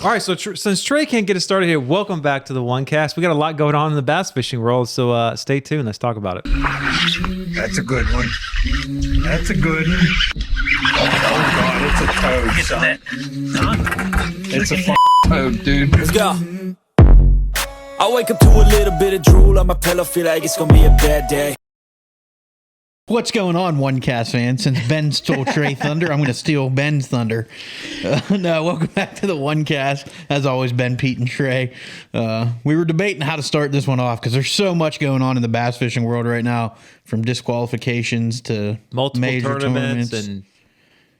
All right, so since Trey can't get us started here, welcome back to the OneCast. We got a lot going on in the bass fishing world, so stay tuned. Let's talk about it. That's a good one. That's a good one. Oh, God, it's a toad, son. It's a toad, dude. Let's go. I wake up to a little bit of drool on my pillow, feel like it's gonna be a bad day. What's going on, OneCast fans? Since Ben stole Trey Thunder, I'm going to steal Ben's Thunder. No, welcome back to the OneCast. As always, Ben, Pete, and Trey. We were debating how to start this one off because there's so much going on in the bass fishing world right now, from disqualifications to multiple major tournaments.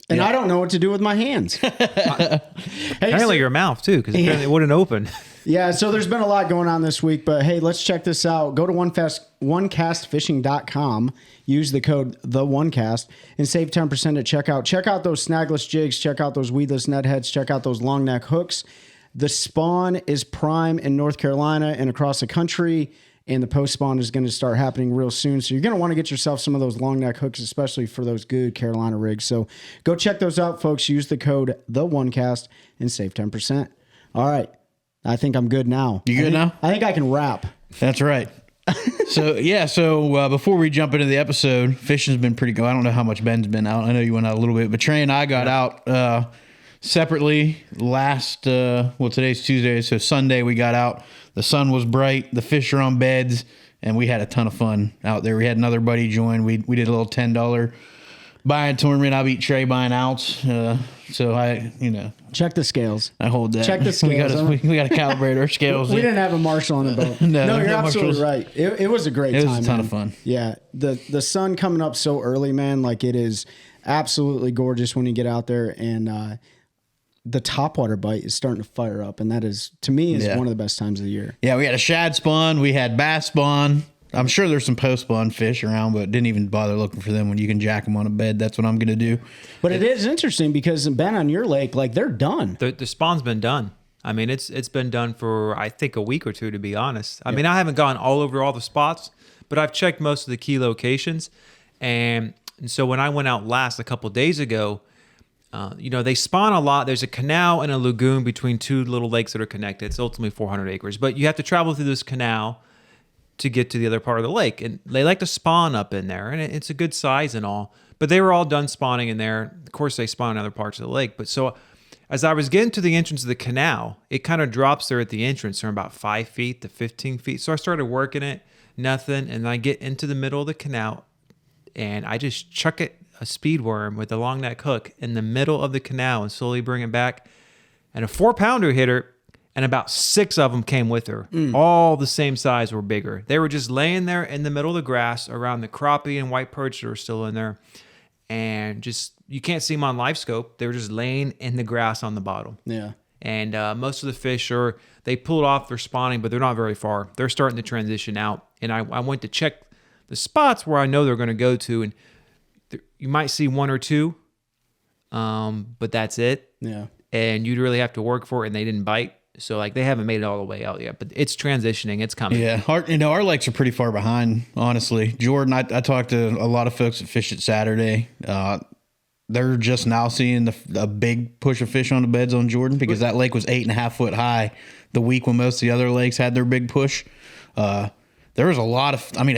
And I don't know what to do with my hands. apparently your mouth, too, because apparently it wouldn't open. Yeah, so there's been a lot going on this week, but hey, let's check this out. Go to OneCastFishing.com, use the code TheOneCast, and save 10% at checkout. Check out those snagless jigs, check out those weedless net heads, check out those long neck hooks. The spawn is prime in North Carolina and across the country, and the post spawn is going to start happening real soon. So you're going to want to get yourself some of those long neck hooks, especially for those good Carolina rigs. So go check those out, folks. Use the code TheOneCast and save 10%. All right. I think I'm good now. You good now? I think I can rap. That's right. So before we jump into the episode, fishing's been pretty good. I don't know how much Ben's been out. I know you went out a little bit, but Trey and I got out separately last, today's Tuesday, so Sunday we got out. The sun was bright, the fish are on beds, and we had a ton of fun out there. We had another buddy join. We did a little $10 buying tournament. I beat Trey by an ounce. So check the scales. I hold that. Check the scales. we got to calibrate our scales. We didn't have a marshal on the boat. No, you're absolutely right. It was a great time. It was a ton of fun. Yeah. The sun coming up so early, man, like it is absolutely gorgeous when you get out there, and the topwater bite is starting to fire up, and that is, to me, is one of the best times of the year. Yeah, we had a shad spawn, we had bass spawn. I'm sure there's some post-spawn fish around, but didn't even bother looking for them when you can jack them on a bed. That's what I'm going to do. But it is interesting because, Ben, on your lake, like, they're done. The spawn's been done. I mean, it's been done for, I think, a week or two, to be honest. I mean, I haven't gone all over all the spots, but I've checked most of the key locations. And so when I went out last a couple of days ago, they spawn a lot. There's a canal and a lagoon between two little lakes that are connected. It's ultimately 400 acres. But you have to travel through this canal to get to the other part of the lake, and they like to spawn up in there, and it's a good size and all, but they were all done spawning in there. Of course, they spawn in other parts of the lake, but so as I was getting to the entrance of the canal, it kind of drops there at the entrance from about 5 feet to 15 feet. So I started working it, nothing, and I get into the middle of the canal, and I just chuck it, a speed worm with a long neck hook in the middle of the canal, and slowly bring it back, and a 4-pounder hit her. And about 6 of them came with her. All the same size or bigger. They were just laying there in the middle of the grass around the crappie and white perch that were still in there. And just, you can't see them on live scope. They were just laying in the grass on the bottom. Yeah. And most of the fish they pulled off, they're spawning, but they're not very far. They're starting to transition out. And I went to check the spots where I know they're going to go to. And you might see 1 or 2, but that's it. Yeah. And you'd really have to work for it, and they didn't bite. So, like, they haven't made it all the way out yet, but it's transitioning. It's coming. Yeah. Our lakes are pretty far behind, honestly. Jordan, I talked to a lot of folks that fish it Saturday. They're just now seeing a big push of fish on the beds on Jordan because that lake was 8.5 foot high the week when most of the other lakes had their big push. There was a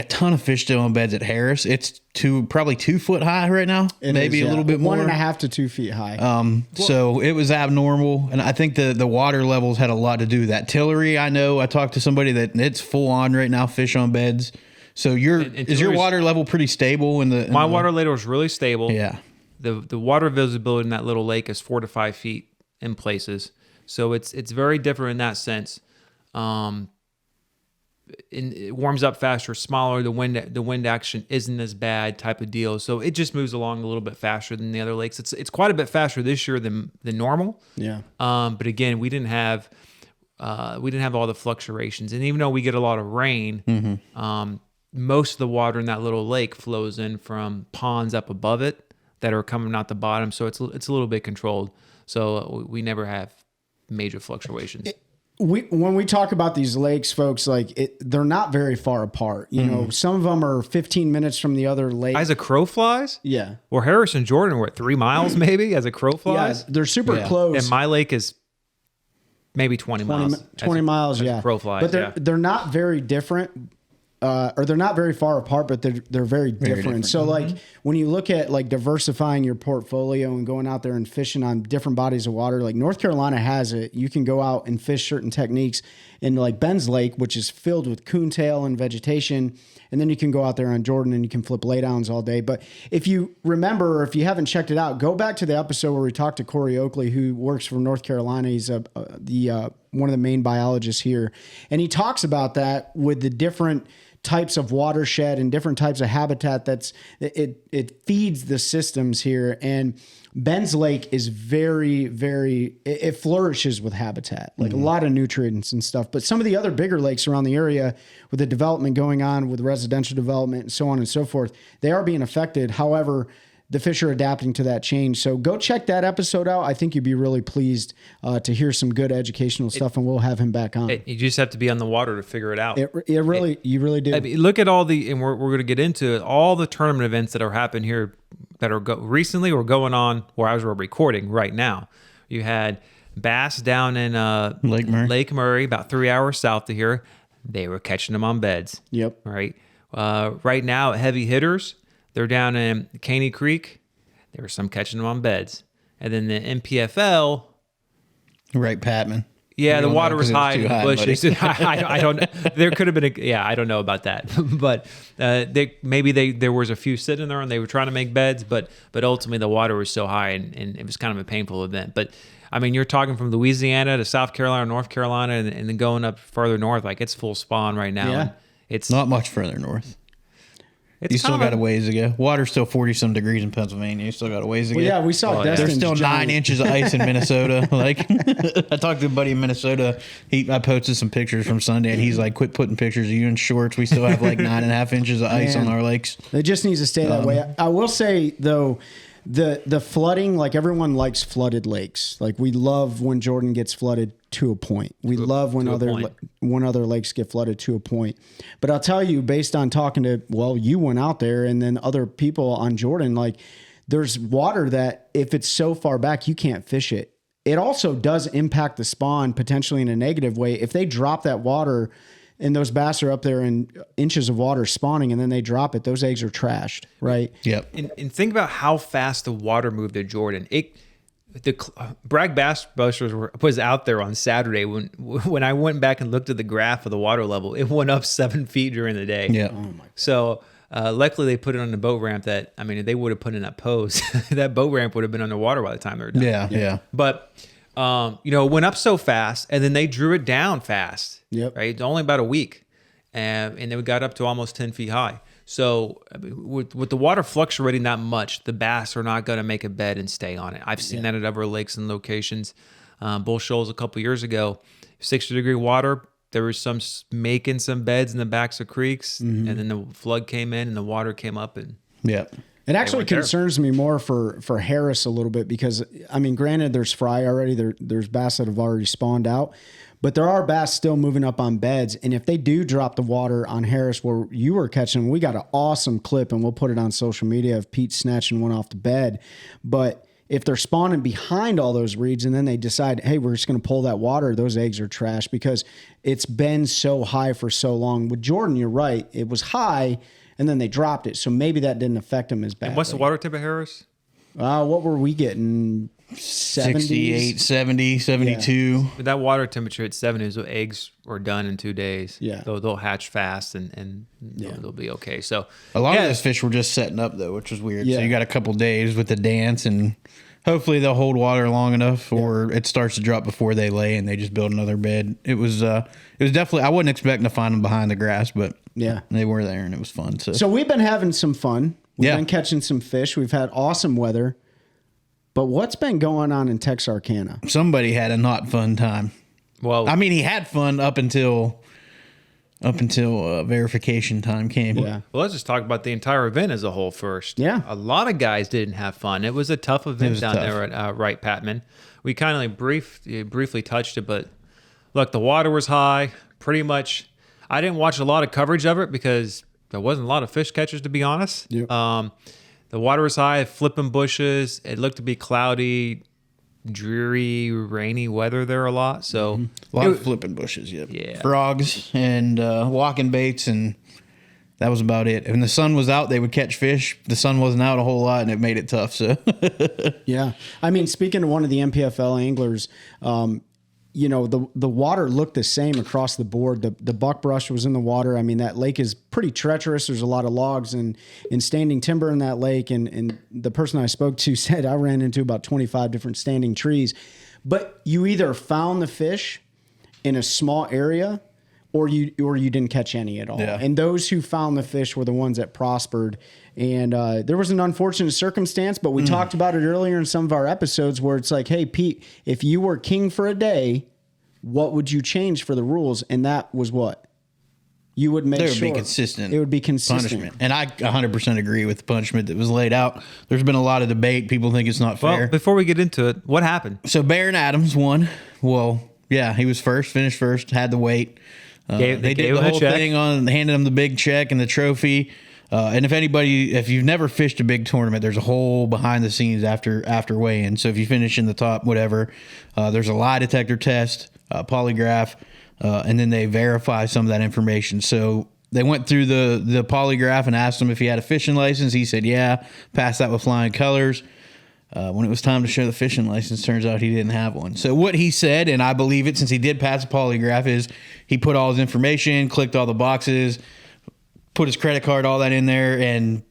ton of fish still on beds at Harris. It's probably 2 foot high right now, maybe a little bit more. 1.5 to 2 feet high. So it was abnormal, and I think the water levels had a lot to do with that. Tillery, I know, I talked to somebody that it's full on right now, fish on beds. So is your water level pretty stable My water level is really stable. Yeah. The water visibility in that little lake is 4 to 5 feet in places, so it's very different in that sense. It warms up faster, smaller. The wind action isn't as bad, type of deal. So it just moves along a little bit faster than the other lakes. It's quite a bit faster this year than normal. Yeah. But again, we didn't have all the fluctuations, and even though we get a lot of rain, most of the water in that little lake flows in from ponds up above it that are coming out the bottom. So it's a little bit controlled. So we never have major fluctuations. When we talk about these lakes, folks, they're not very far apart. You know, some of them are 15 minutes from the other lake. As a crow flies? Yeah. Well, Harris and Jordan were at 3 miles maybe as a crow flies? Yeah, they're super close. And my lake is maybe 20 miles. 20 miles, yeah. Crow flies, but they're not very different. Or they're not very far apart, but they're very different. So like when you look at like diversifying your portfolio and going out there and fishing on different bodies of water, like North Carolina has it. You can go out and fish certain techniques in like Ben's Lake, which is filled with coontail and vegetation. And then you can go out there on Jordan and you can flip laydowns all day. But if you remember, or if you haven't checked it out, go back to the episode where we talked to Corey Oakley, who works for North Carolina. He's one of the main biologists here. And he talks about that with the different types of watershed and different types of habitat it feeds the systems here. And Ben's Lake is very, very, it flourishes with habitat, like a lot of nutrients and stuff. But some of the other bigger lakes around the area with the development going on with residential development and so on and so forth, they are being affected. However, the fish are adapting to that change. So go check that episode out. I think you'd be really pleased to hear some good educational stuff, and we'll have him back on. You just have to be on the water to figure it out. You really do. I mean, look at all and we're going to get into it, all the tournament events that are happening here that are recently or going on where we're recording right now. You had bass down in Lake Murray, about 3 hours south of here. They were catching them on beds. Yep. Right. Right now, heavy hitters, they're down in Caney Creek. There were some catching them on beds. And then the NPFL. Wright Patman. Yeah, the water was high in the bushes. I don't. There could have been. I don't know about that. But there was a few sitting there and they were trying to make beds, but ultimately the water was so high and it was kind of a painful event. But I mean, you're talking from Louisiana to South Carolina, North Carolina, and then going up further north. Like it's full spawn right now. Yeah. It's not much further north. You still got a ways to go. Water's still 40-some degrees in Pennsylvania. You still got a ways to go. Yeah, we saw Destin's there's still giant. 9 inches of ice in Minnesota. Like, I talked to a buddy in Minnesota. I posted some pictures from Sunday, and he's like, quit putting pictures of you in shorts. We still have like 9.5 inches of ice on our lakes. It just needs to stay that way. I will say, though, the flooding, like everyone likes flooded lakes. Like we love when Jordan gets flooded to a point. We love when other lakes get flooded to a point. But I'll tell you, based on talking to, you went out there and then other people on Jordan, like there's water that if it's so far back, you can't fish it. It also does impact the spawn potentially in a negative way. If they drop that water and those bass are up there in inches of water spawning and then they drop it, those eggs are trashed, right? Yep. And think about how fast the water moved at Jordan. The Bragg Bass Busters was out there on Saturday. When I went back and looked at the graph of the water level, it went up 7 feet during the day. Yeah. Oh my God. So luckily they put it on the boat ramp that, I mean, if they would have put in that pose, that boat ramp would have been underwater by the time they were done. Yeah. But, it went up so fast and then they drew it down fast. Yep. Right. Only about a week. And then we got up to almost 10 feet high. So with the water fluctuating that much, the bass are not going to make a bed and stay on it. I've seen that at other lakes and locations. Bull Shoals a couple years ago, 60-degree water. There was some making some beds in the backs of creeks, and then the flood came in and the water came up and It actually concerns me more for Harris a little bit because, I mean, granted, there's fry already. There's bass that have already spawned out. But there are bass still moving up on beds. And if they do drop the water on Harris where you were catching, we got an awesome clip, and we'll put it on social media of Pete snatching one off the bed. But if they're spawning behind all those reeds and then they decide, hey, we're just going to pull that water, those eggs are trash because it's been so high for so long. With Jordan, you're right. It was high, and then they dropped it. So maybe that didn't affect them as badly. And what's the water temp at Harris? What were we getting? 68, 70, 72. Yeah. With that water temperature at 70, so eggs are done in 2 days. Yeah. They'll hatch fast and they'll be okay. So a lot of those fish were just setting up though, which was weird. Yeah. So you got a couple days with the dance and hopefully they'll hold water long enough or it starts to drop before they lay and they just build another bed. It was definitely, I wasn't expecting to find them behind the grass, but they were there and it was fun. So we've been having some fun. We've been catching some fish. We've had awesome weather. But what's been going on in Texarkana? Somebody had a not fun time. Well, I mean, he had fun up until verification time came. Yeah. Well, let's just talk about the entire event as a whole first. Yeah. A lot of guys didn't have fun. It was a tough event down there at Wright Patman. We kind of like briefly touched it, but look, the water was high. Pretty much, I didn't watch a lot of coverage of it because there wasn't a lot of fish catchers, to be honest. Yep. The water was high, flipping bushes. It looked to be cloudy. dreary, rainy weather there a lot. So A lot of flipping bushes, Yeah. frogs and walking baits, and that was about it. When the sun was out, they would catch fish. The sun wasn't out a whole lot, and it made it tough. So, Yeah. I mean, speaking to one of the NPFL anglers, the water looked the same across the board. The buckbrush was in the water. I mean, that lake is pretty treacherous. There's a lot of logs and standing timber in that lake. And the person I spoke to said I ran into about 25 different standing trees. But you either found the fish in a small area or you didn't catch any at all. Yeah. And those who found the fish were the ones that prospered. And there was an unfortunate circumstance, but we talked about it earlier in some of our episodes where it's like, hey, Pete, if you were king for a day, what would you change for the rules? And that was what? You would make there sure. would be consistent. It would be consistent. Punishment. And I 100% agree with the punishment that was laid out. There's been a lot of debate. People think it's not fair. Well, before we get into it, what happened? So Baron Adams won. Well, yeah, he was first, finished first, had to wait. They They gave did him the a whole check. thing on handing him the big check and the trophy. And if you've never fished a big tournament, there's a whole behind the scenes after weigh-in. So if you finish in the top, whatever, there's a lie detector test, polygraph, and then they verify some of that information. So they went through the polygraph and asked him if he had a fishing license. He said, yeah, passed that with flying colors. When it was time to show the fishing license, turns out he didn't have one. So what he said, and I believe it since he did pass the polygraph, is he put all his information, clicked all the boxes, put his credit card, all that in there, and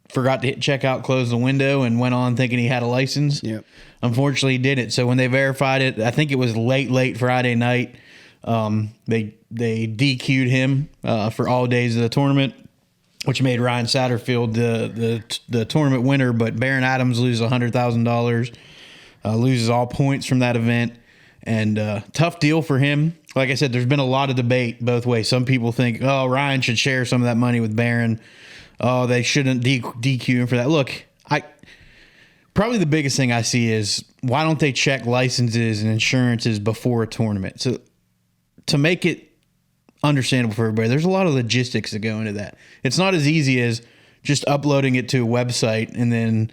forgot to hit checkout, close the window, and went on thinking he had a license. Yep. Unfortunately, he didn't. So when they verified it, I think it was late Friday night, they DQ'd him for all days of the tournament, which made Ryan Satterfield the tournament winner. But Baron Adams loses $100,000, loses all points from that event, and tough deal for him. Like I said, there's been a lot of debate both ways. Some people think, oh, Ryan should share some of that money with Baron. Oh, they shouldn't DQ him for that. Look, probably the biggest thing I see is why don't they check licenses and insurances before a tournament? So to make it understandable for everybody, there's a lot of logistics that go into that. It's not as easy as just uploading it to a website and then,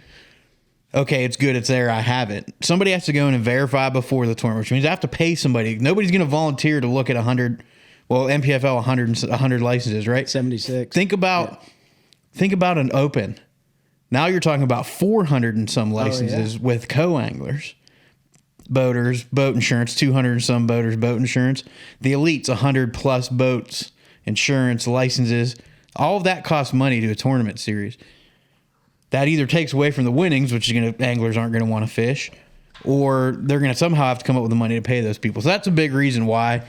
okay, it's good, it's there, I have it. Somebody has to go in and verify before the tournament, which means I have to pay somebody. Nobody's going to volunteer to look at 100, well, MPFL 100 licenses, right? 76. Think about an open. Now you're talking about 400 and some licenses with co-anglers. Boaters, boat insurance, 200 and some boaters, boat insurance. The elites, 100 plus boats, insurance, licenses. All of that costs money to a tournament series. That either takes away from the winnings, which is anglers aren't going to want to fish, or they're going to somehow have to come up with the money to pay those people. So that's a big reason why.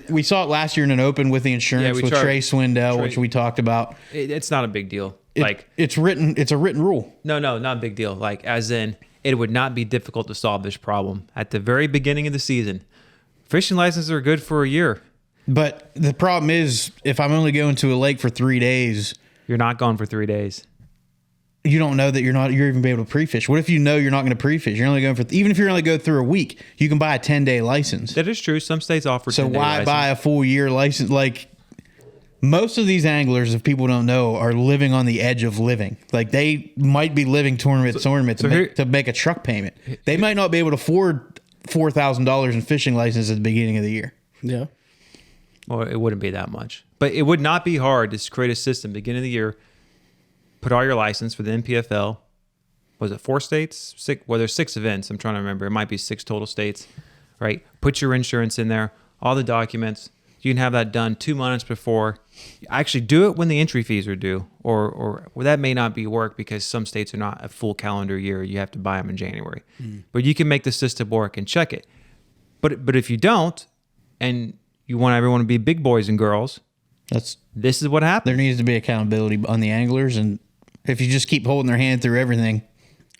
We saw it last year in an open with the insurance with Trey Swindell, which we talked about. It's not a big deal. It's a written rule. No, not a big deal. Like, as in, it would not be difficult to solve this problem. At the very beginning of the season, fishing licenses are good for a year. But the problem is, if I'm only going to a lake for 3 days, You're not going for 3 days. you don't know that you're even be able to pre-fish. What if you know you're not going to pre-fish? You're only going for, even if you're only go through a week, you can buy a 10-day license. That is true. Some states offer. So 10-day why license. buy a full year license? Like, most of these anglers, if people don't know, are living on the edge of living. Like, they might be living tournament to make a truck payment. They might not be able to afford $4,000 in fishing license at the beginning of the year. Yeah. Well, it wouldn't be that much, but it would not be hard to create a system beginning of the year. Put all your license for the NPFL. Was it 4 states? 6? Well, there's 6 events. I'm trying to remember. It might be 6 total states, right? Put your insurance in there, all the documents. You can have that done 2 months before. Actually, do it when the entry fees are due, or that may not be work because some states are not a full calendar year. You have to buy them in January, but you can make the system work and check it. But if you don't, and you want everyone to be big boys and girls, this is what happens. There needs to be accountability on the anglers, and if you just keep holding their hand through everything.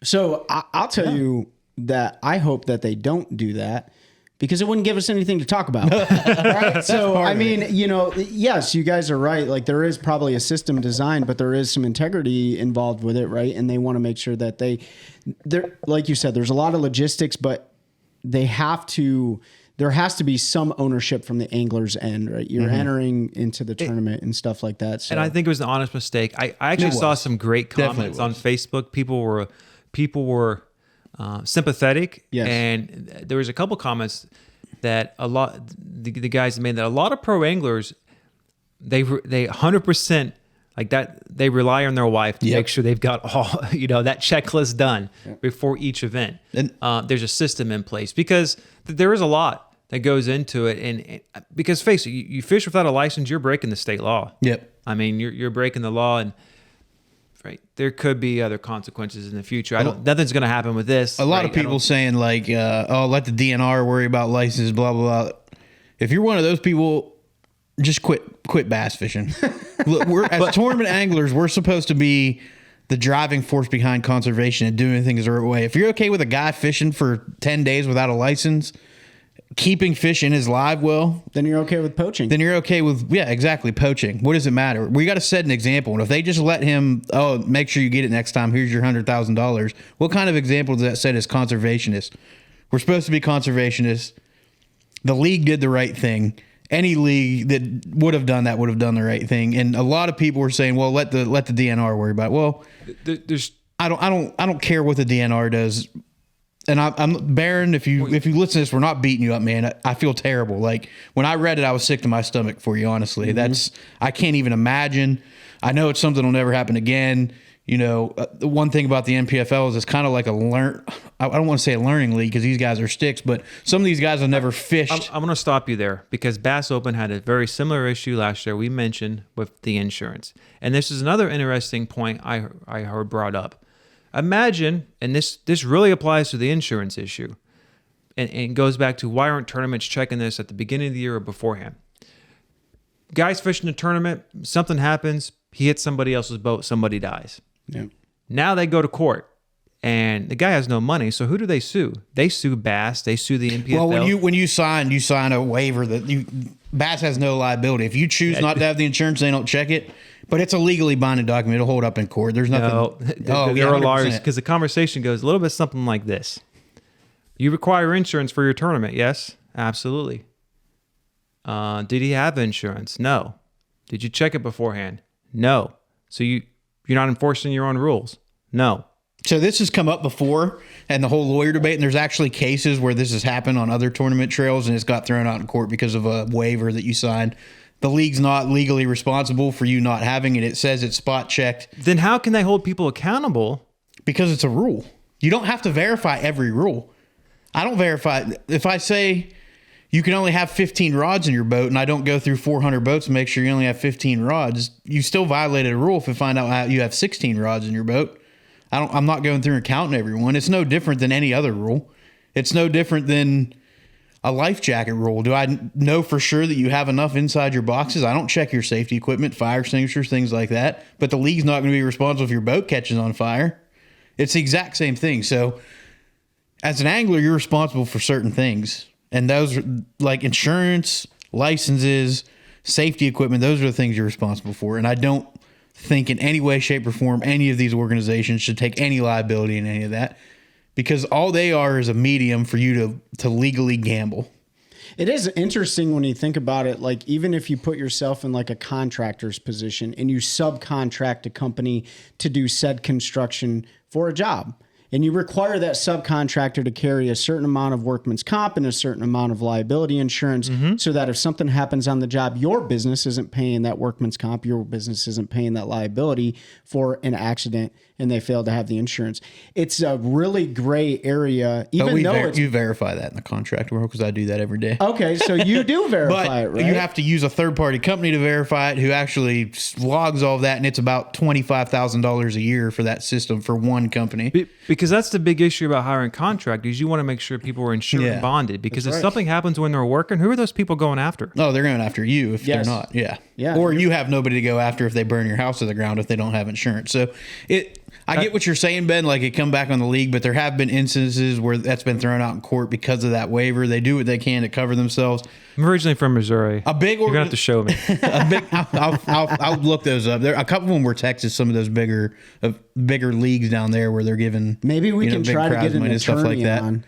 So I'll tell you that I hope that they don't do that, because it wouldn't give us anything to talk about. Right? So, I mean, yes, you guys are right. Like, there is probably a system designed, but there is some integrity involved with it, right? And they want to make sure that they're, like you said, there's a lot of logistics, but there has to be some ownership from the angler's end, right? You're entering into the tournament and stuff like that. So. And I think it was an honest mistake. I actually saw some great comments on Facebook. People were sympathetic. Yes. And there was a couple comments that the guys made that a lot of pro anglers, they 100% like that. They rely on their wife to make sure they've got all, that checklist done before each event. And there's a system in place because there is a lot that goes into it. And because face it, you fish without a license, you're breaking the state law. Yep. I mean, you're breaking the law, and right there could be other consequences in the future. Nothing's going to happen with this. A lot of people saying like, let the DNR worry about licenses, blah blah blah. If you're one of those people, just quit bass fishing. Look, as tournament anglers, we're supposed to be the driving force behind conservation and doing things the right way. If you're okay with a guy fishing for 10 days without a license, keeping fish in his live well, then you're okay with poaching. Then you're okay with, exactly, poaching. What does it matter? We got to set an example. And if they just let him, make sure you get it next time, here's your $100,000. What kind of example does that set as conservationist? We're supposed to be conservationists. The league did the right thing. Any league that would have done that would have done the right thing. And a lot of people were saying, well, let the DNR worry about it. Well, I don't care what the DNR does. And I'm Baron, if you listen to this, we're not beating you up, man. I feel terrible. Like when I read it, I was sick to my stomach for you, honestly. I can't even imagine. I know it's something that'll never happen again. The one thing about the NPFL is it's kind of like I don't want to say a learning league because these guys are sticks, but some of these guys have never fished. I'm going to stop you there because Bass Open had a very similar issue last year we mentioned with the insurance. And this is another interesting point I heard brought up. Imagine, and this really applies to the insurance issue, and goes back to why aren't tournaments checking this at the beginning of the year or beforehand? Guys fishing a tournament, something happens, he hits somebody else's boat, somebody dies. Yeah. Now they go to court, and the guy has no money, so who do they sue? They sue Bass, they sue the NPFL. Well, when you sign a waiver that Bass has no liability. If you choose not to have the insurance, they don't check it. But it's a legally binding document. It'll hold up in court. There's nothing. There are lawyers because the conversation goes a little bit something like this: you require insurance for your tournament, yes, absolutely. Did he have insurance? No. Did you check it beforehand? No. So you're not enforcing your own rules? No. So this has come up before, and the whole lawyer debate. And there's actually cases where this has happened on other tournament trails, and it's got thrown out in court because of a waiver that you signed. The league's not legally responsible for you not having it. It says it's spot checked. Then how can they hold people accountable? Because it's a rule. You don't have to verify every rule. I don't verify. If I say you can only have 15 rods in your boat and I don't go through 400 boats and make sure you only have 15 rods, you still violated a rule if I find out you have 16 rods in your boat. I'm not going through and counting everyone. It's no different than any other rule. It's no different than a life jacket rule. Do I know for sure that you have enough inside your boxes? I don't check your safety equipment, fire extinguishers, things like that. But the league's not going to be responsible if your boat catches on fire. It's the exact same thing. So as an angler, you're responsible for certain things. And those are like insurance, licenses, safety equipment. Those are the things you're responsible for. And I don't think in any way, shape, or form any of these organizations should take any liability in any of that. Because all they are is a medium for you to legally gamble. It is interesting when you think about it. Like, even if you put yourself in like a contractor's position and you subcontract a company to do said construction for a job, and you require that subcontractor to carry a certain amount of workman's comp and a certain amount of liability insurance, so that if something happens on the job, your business isn't paying that workman's comp, your business isn't paying that liability for an accident, and they fail to have the insurance. It's a really gray area, even though you verify that in the contract world, because I do that every day. Okay, so you do verify it, right? You have to use a third-party company to verify it, who actually logs all of that, and it's about $25,000 a year for that system for one company. Because that's the big issue about hiring contractors. You want to make sure people are insured and bonded. Because if something happens when they're working, who are those people going after? Oh, they're going after you if they're not. Yeah. Or you have nobody to go after if they burn your house to the ground if they don't have insurance. So I get what you're saying, Ben, like it come back on the league, but there have been instances where that's been thrown out in court because of that waiver. They do what they can to cover themselves. I'm originally from Missouri. You're going to have to show me. I'll look those up. There, a couple of them were Texas, some of those bigger leagues down there where they're giving. Maybe we can try to get an attorney on.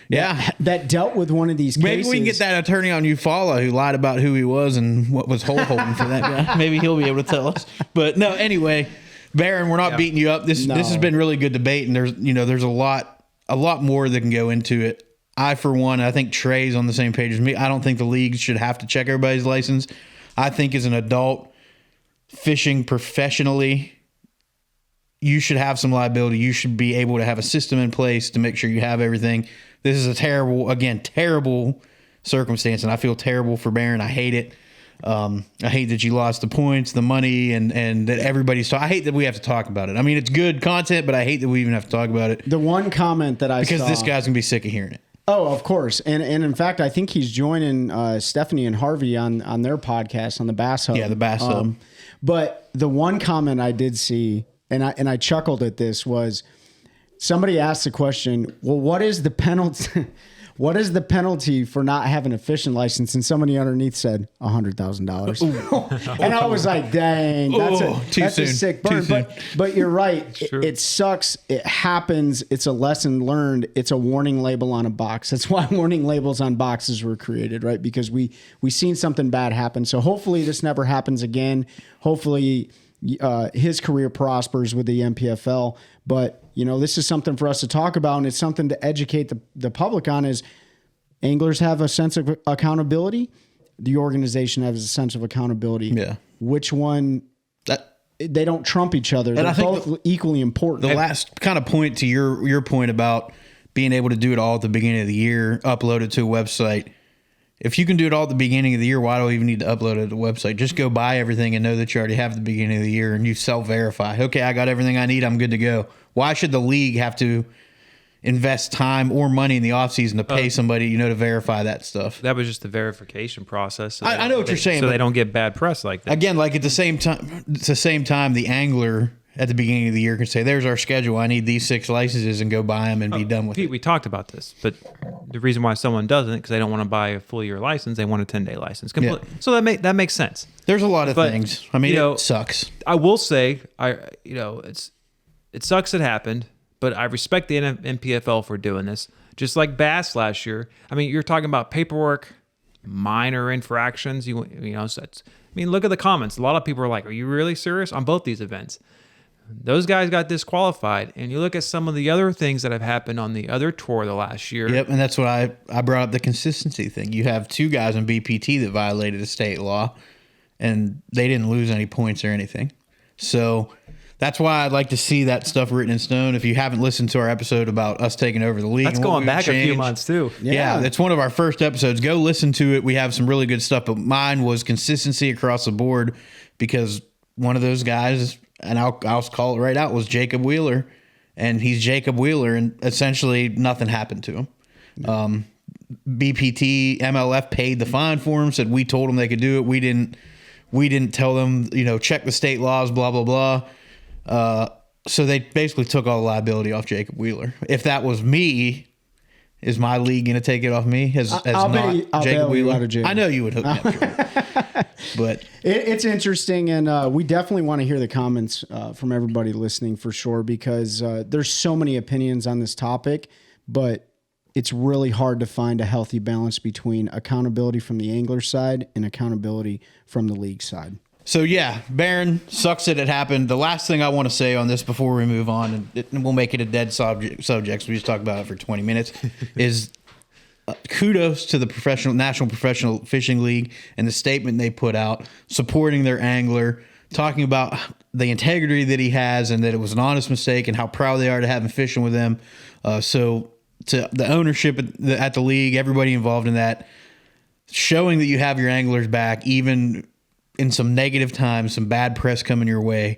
Yeah. That dealt with one of these cases. Maybe we can get that attorney on Eufaula who lied about who he was and what was holding for that guy. Maybe he'll be able to tell us. But no, anyway, Baron, we're not beating you up. This has been really good debate, and there's a lot a lot more that can go into it. I, for one, I think Trey's on the same page as me. I don't think the league should have to check everybody's license. I think as an adult fishing professionally, you should have some liability. You should be able to have a system in place to make sure you have everything. This is a terrible circumstance, and I feel terrible for Barron. I hate it. I hate that you lost the points, the money, and that everybody's I hate that we have to talk about it. I mean, it's good content, but I hate that we even have to talk about it. The one comment that I because saw, this guy's going to be sick of hearing it. Oh, of course. And in fact, I think he's joining Stephanie and Harvey on their podcast on the Bass Hub. Yeah, the Bass Hub. But the one comment I did see, and I chuckled at this, was somebody asked the question, well, what is the penalty? What is the penalty for not having a fishing license? And somebody underneath said $100,000. And I was like, dang, that's a sick burn. But you're right. It sucks. It happens. It's a lesson learned. It's a warning label on a box. That's why warning labels on boxes were created, right? Because we seen something bad happen. So hopefully this never happens again. Hopefully his career prospers with the NPFL. But, this is something for us to talk about, and it's something to educate the public on. Is anglers have a sense of accountability. The organization has a sense of accountability. Yeah. Which one? They don't trump each other. They're both equally important. The last kind of point to your point about being able to do it all at the beginning of the year, upload it to a website. If you can do it all at the beginning of the year, why do we even need to upload it to the website? Just go buy everything and know that you already have the beginning of the year, and you self-verify. Okay, I got everything I need. I'm good to go. Why should the league have to invest time or money in the offseason to pay somebody, to verify that stuff? That was just the verification process. So I know what you're saying. So they don't get bad press like that. Again, like at the same time, the angler at the beginning of the year can say, there's our schedule. I need these 6 licenses and go buy them and be done with Pete, it. we talked about this, but the reason why someone doesn't, because they don't want to buy a full year license, they want a 10-day license. Yeah. So that makes sense. There's a lot of things. I mean, it sucks. I will say, it sucks it happened, but I respect the NPFL for doing this. Just like Bass last year. I mean, you're talking about paperwork, minor infractions. So look at the comments. A lot of people are like, "Are you really serious?" On both these events. Those guys got disqualified, and you look at some of the other things that have happened on the other tour the last year. Yep, and that's what I brought up, the consistency thing. You have 2 guys in BPT that violated a state law, and they didn't lose any points or anything. So that's why I'd like to see that stuff written in stone. If you haven't listened to our episode about us taking over the league, that's going back a few months too. Yeah, it's one of our first episodes. Go listen to it. We have some really good stuff, but mine was consistency across the board, because one of those guys, and I'll call it right out, was Jacob Wheeler, and he's Jacob Wheeler, and essentially nothing happened to him. BPT, MLF paid the fine for him, said we told them they could do it. We didn't tell them, check the state laws, blah, blah, blah. So they basically took all the liability off Jacob Wheeler. If that was me, is my league going to take it off me as I'll not Jacob Wheeler? Out of jail. I know you would hook me up. But it's interesting, and we definitely want to hear the comments from everybody listening for sure, because there's so many opinions on this topic, but it's really hard to find a healthy balance between accountability from the angler side and accountability from the league side. So yeah, Barron, sucks that it happened. The last thing I want to say on this before we move on, and we'll make it a dead subject, so we just talk about it for 20 minutes, is kudos to the National Professional Fishing League and the statement they put out supporting their angler, talking about the integrity that he has and that it was an honest mistake and how proud they are to have him fishing with them. So to the ownership at the league, everybody involved in that, showing that you have your anglers back, even in some negative times, some bad press coming your way.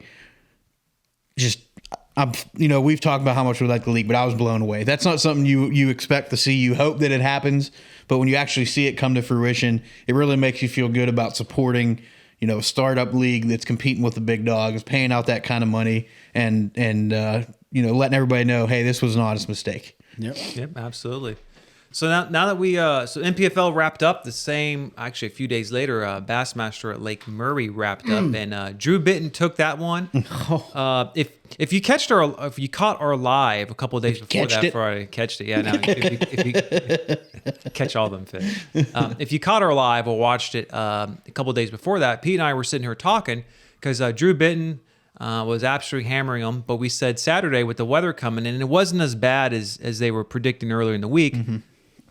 We've talked about how much we like the league, but I was blown away. That's not something you expect to see. You hope that it happens, but when you actually see it come to fruition, it really makes you feel good about supporting, a startup league that's competing with the big dogs, paying out that kind of money, and letting everybody know, hey, this was an honest mistake. Yep, absolutely. So now that so NPFL wrapped up, a few days later, Bassmaster at Lake Murray wrapped up, and Drew Bitton took that one. If you caught our live a couple of days before that, Friday, catched it. Yeah, no, if you catch all them fish. If you caught our live or watched it a couple of days before that, Pete and I were sitting here talking because Drew Bitton, was absolutely hammering them. But we said Saturday with the weather coming in, and it wasn't as bad as they were predicting earlier in the week.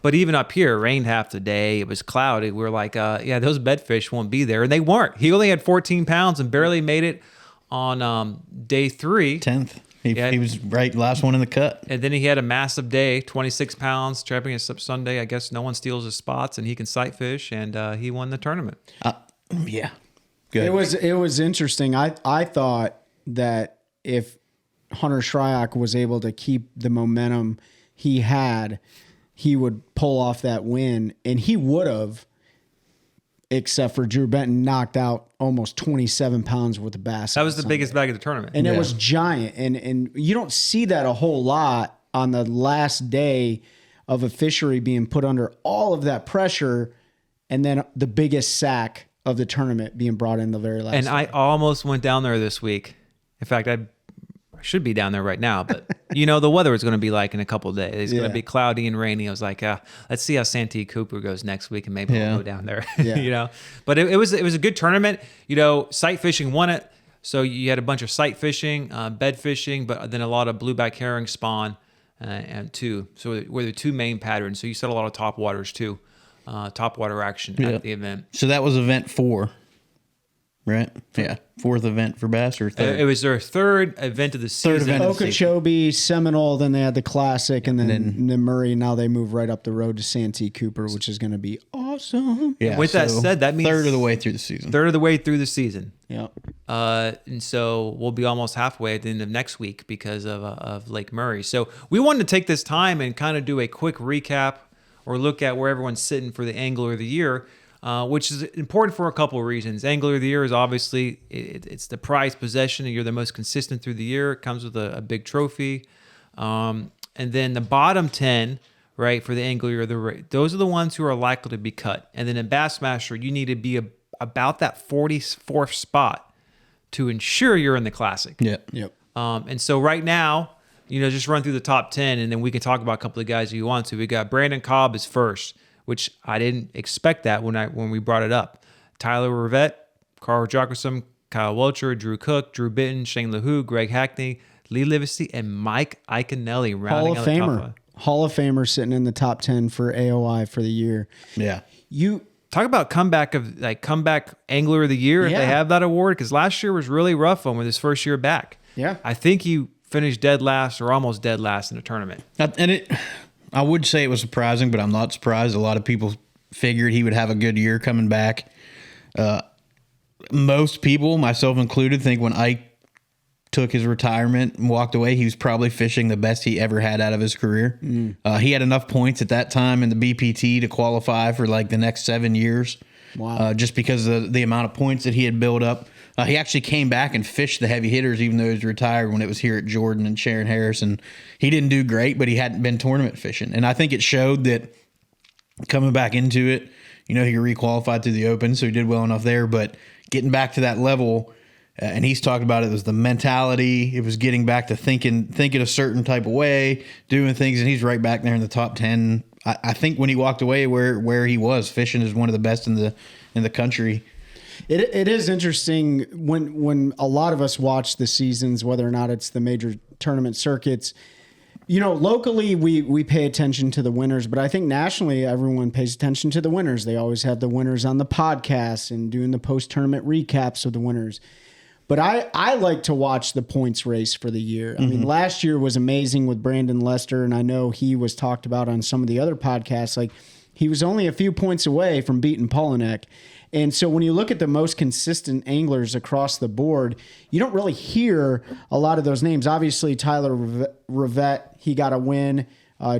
But even up here, it rained half the day. It was cloudy. We were like, yeah, those bedfish won't be there. And they weren't. He only had 14 pounds and barely made it on day 3. 10th. He was right last one in the cut. And then he had a massive day, 26 pounds, trapping us up Sunday. I guess no one steals his spots, and he can sight fish, and he won the tournament. Yeah. Good. It was interesting. I thought that if Hunter Shryock was able to keep the momentum he had, he would pull off that win, and he would have, except for Drew Benton knocked out almost 27 pounds worth of bass. That was the biggest bag of the tournament. And it was giant. And you don't see that a whole lot on the last day of a fishery being put under all of that pressure, and then the biggest sack of the tournament being brought in the very last And day. I almost went down there this week. In fact, I should be down there right now, but the weather is going to be like in a couple of days. It's going to be cloudy and rainy. I was like, let's see how Santee Cooper goes next week, and maybe I'll go down there. But it was a good tournament. Sight fishing won it. So you had a bunch of sight fishing, bed fishing, but then a lot of blueback herring spawn and too. So were the two main patterns. So you said a lot of top waters too, top water action at the event. So that was event 4. Right? Yeah. 4th event for bass or 3rd? It was their 3rd event of the season. 3rd event of the season. Okeechobee, Seminole, then they had the Classic, and then Murray. Now they move right up the road to Santee Cooper, which is going to be awesome. Yeah. With that said, that means 3rd of the way through the season. 3rd of the way through the season. Yeah. And so we'll be almost halfway at the end of next week because of Lake Murray. So we wanted to take this time and kind of do a quick recap or look at where everyone's sitting for the Angler of the Year. Which is important for a couple of reasons. Angler of the Year is obviously, it's the prized possession, and you're the most consistent through the year. It comes with a big trophy. And then the bottom 10, right, for the Angler of the Year, those are the ones who are likely to be cut. And then in Bassmaster, you need to be about that 44th spot to ensure you're in the Classic. Yep. And so right now, just run through the top 10, and then we can talk about a couple of guys you want to. We got Brandon Cobb is first, which I didn't expect that when we brought it up. Tyler Rivette, Carl Jockerson, Kyle Welcher, Drew Cook, Drew Bitton, Shane LaHoo, Greg Hackney, Lee Livesey, and Mike Iconelli rounding out the top five. Hall of Famer sitting in the top 10 for AOI for the year. Yeah. Talk about comeback Angler of the Year if they have that award, because last year was really rough on with his first year back. Yeah. I think he finished dead last or almost dead last in the tournament. And I would say it was surprising, but I'm not surprised. A lot of people figured he would have a good year coming back. Most people, myself included, think when Ike took his retirement and walked away, he was probably fishing the best he ever had out of his career. He had enough points at that time in the BPT to qualify for like the next 7 years. Wow. Just because of the amount of points that he had built up. He actually came back and fished the heavy hitters, even though he was retired when it was here at Jordan and Sharon Harris. And he didn't do great, but he hadn't been tournament fishing. And I think it showed that coming back into it, he requalified through the Open, so he did well enough there. But getting back to that level, and he's talked about it was the mentality. It was getting back to thinking a certain type of way, doing things, and he's right back there in the top 10. I think when he walked away, where he was fishing is one of the best in the country. It is interesting when a lot of us watch the seasons, whether or not it's the major tournament circuits. Locally we pay attention to the winners, but I think nationally everyone pays attention to the winners. They always have the winners on the podcast and doing the post-tournament recaps of the winners. But I like to watch the points race for the year. I mean, last year was amazing with Brandon Lester, and I know he was talked about on some of the other podcasts. Like, he was only a few points away from beating Polinek. And so when you look at the most consistent anglers across the board, you don't really hear a lot of those names. Obviously, Tyler Rivette, he got a win.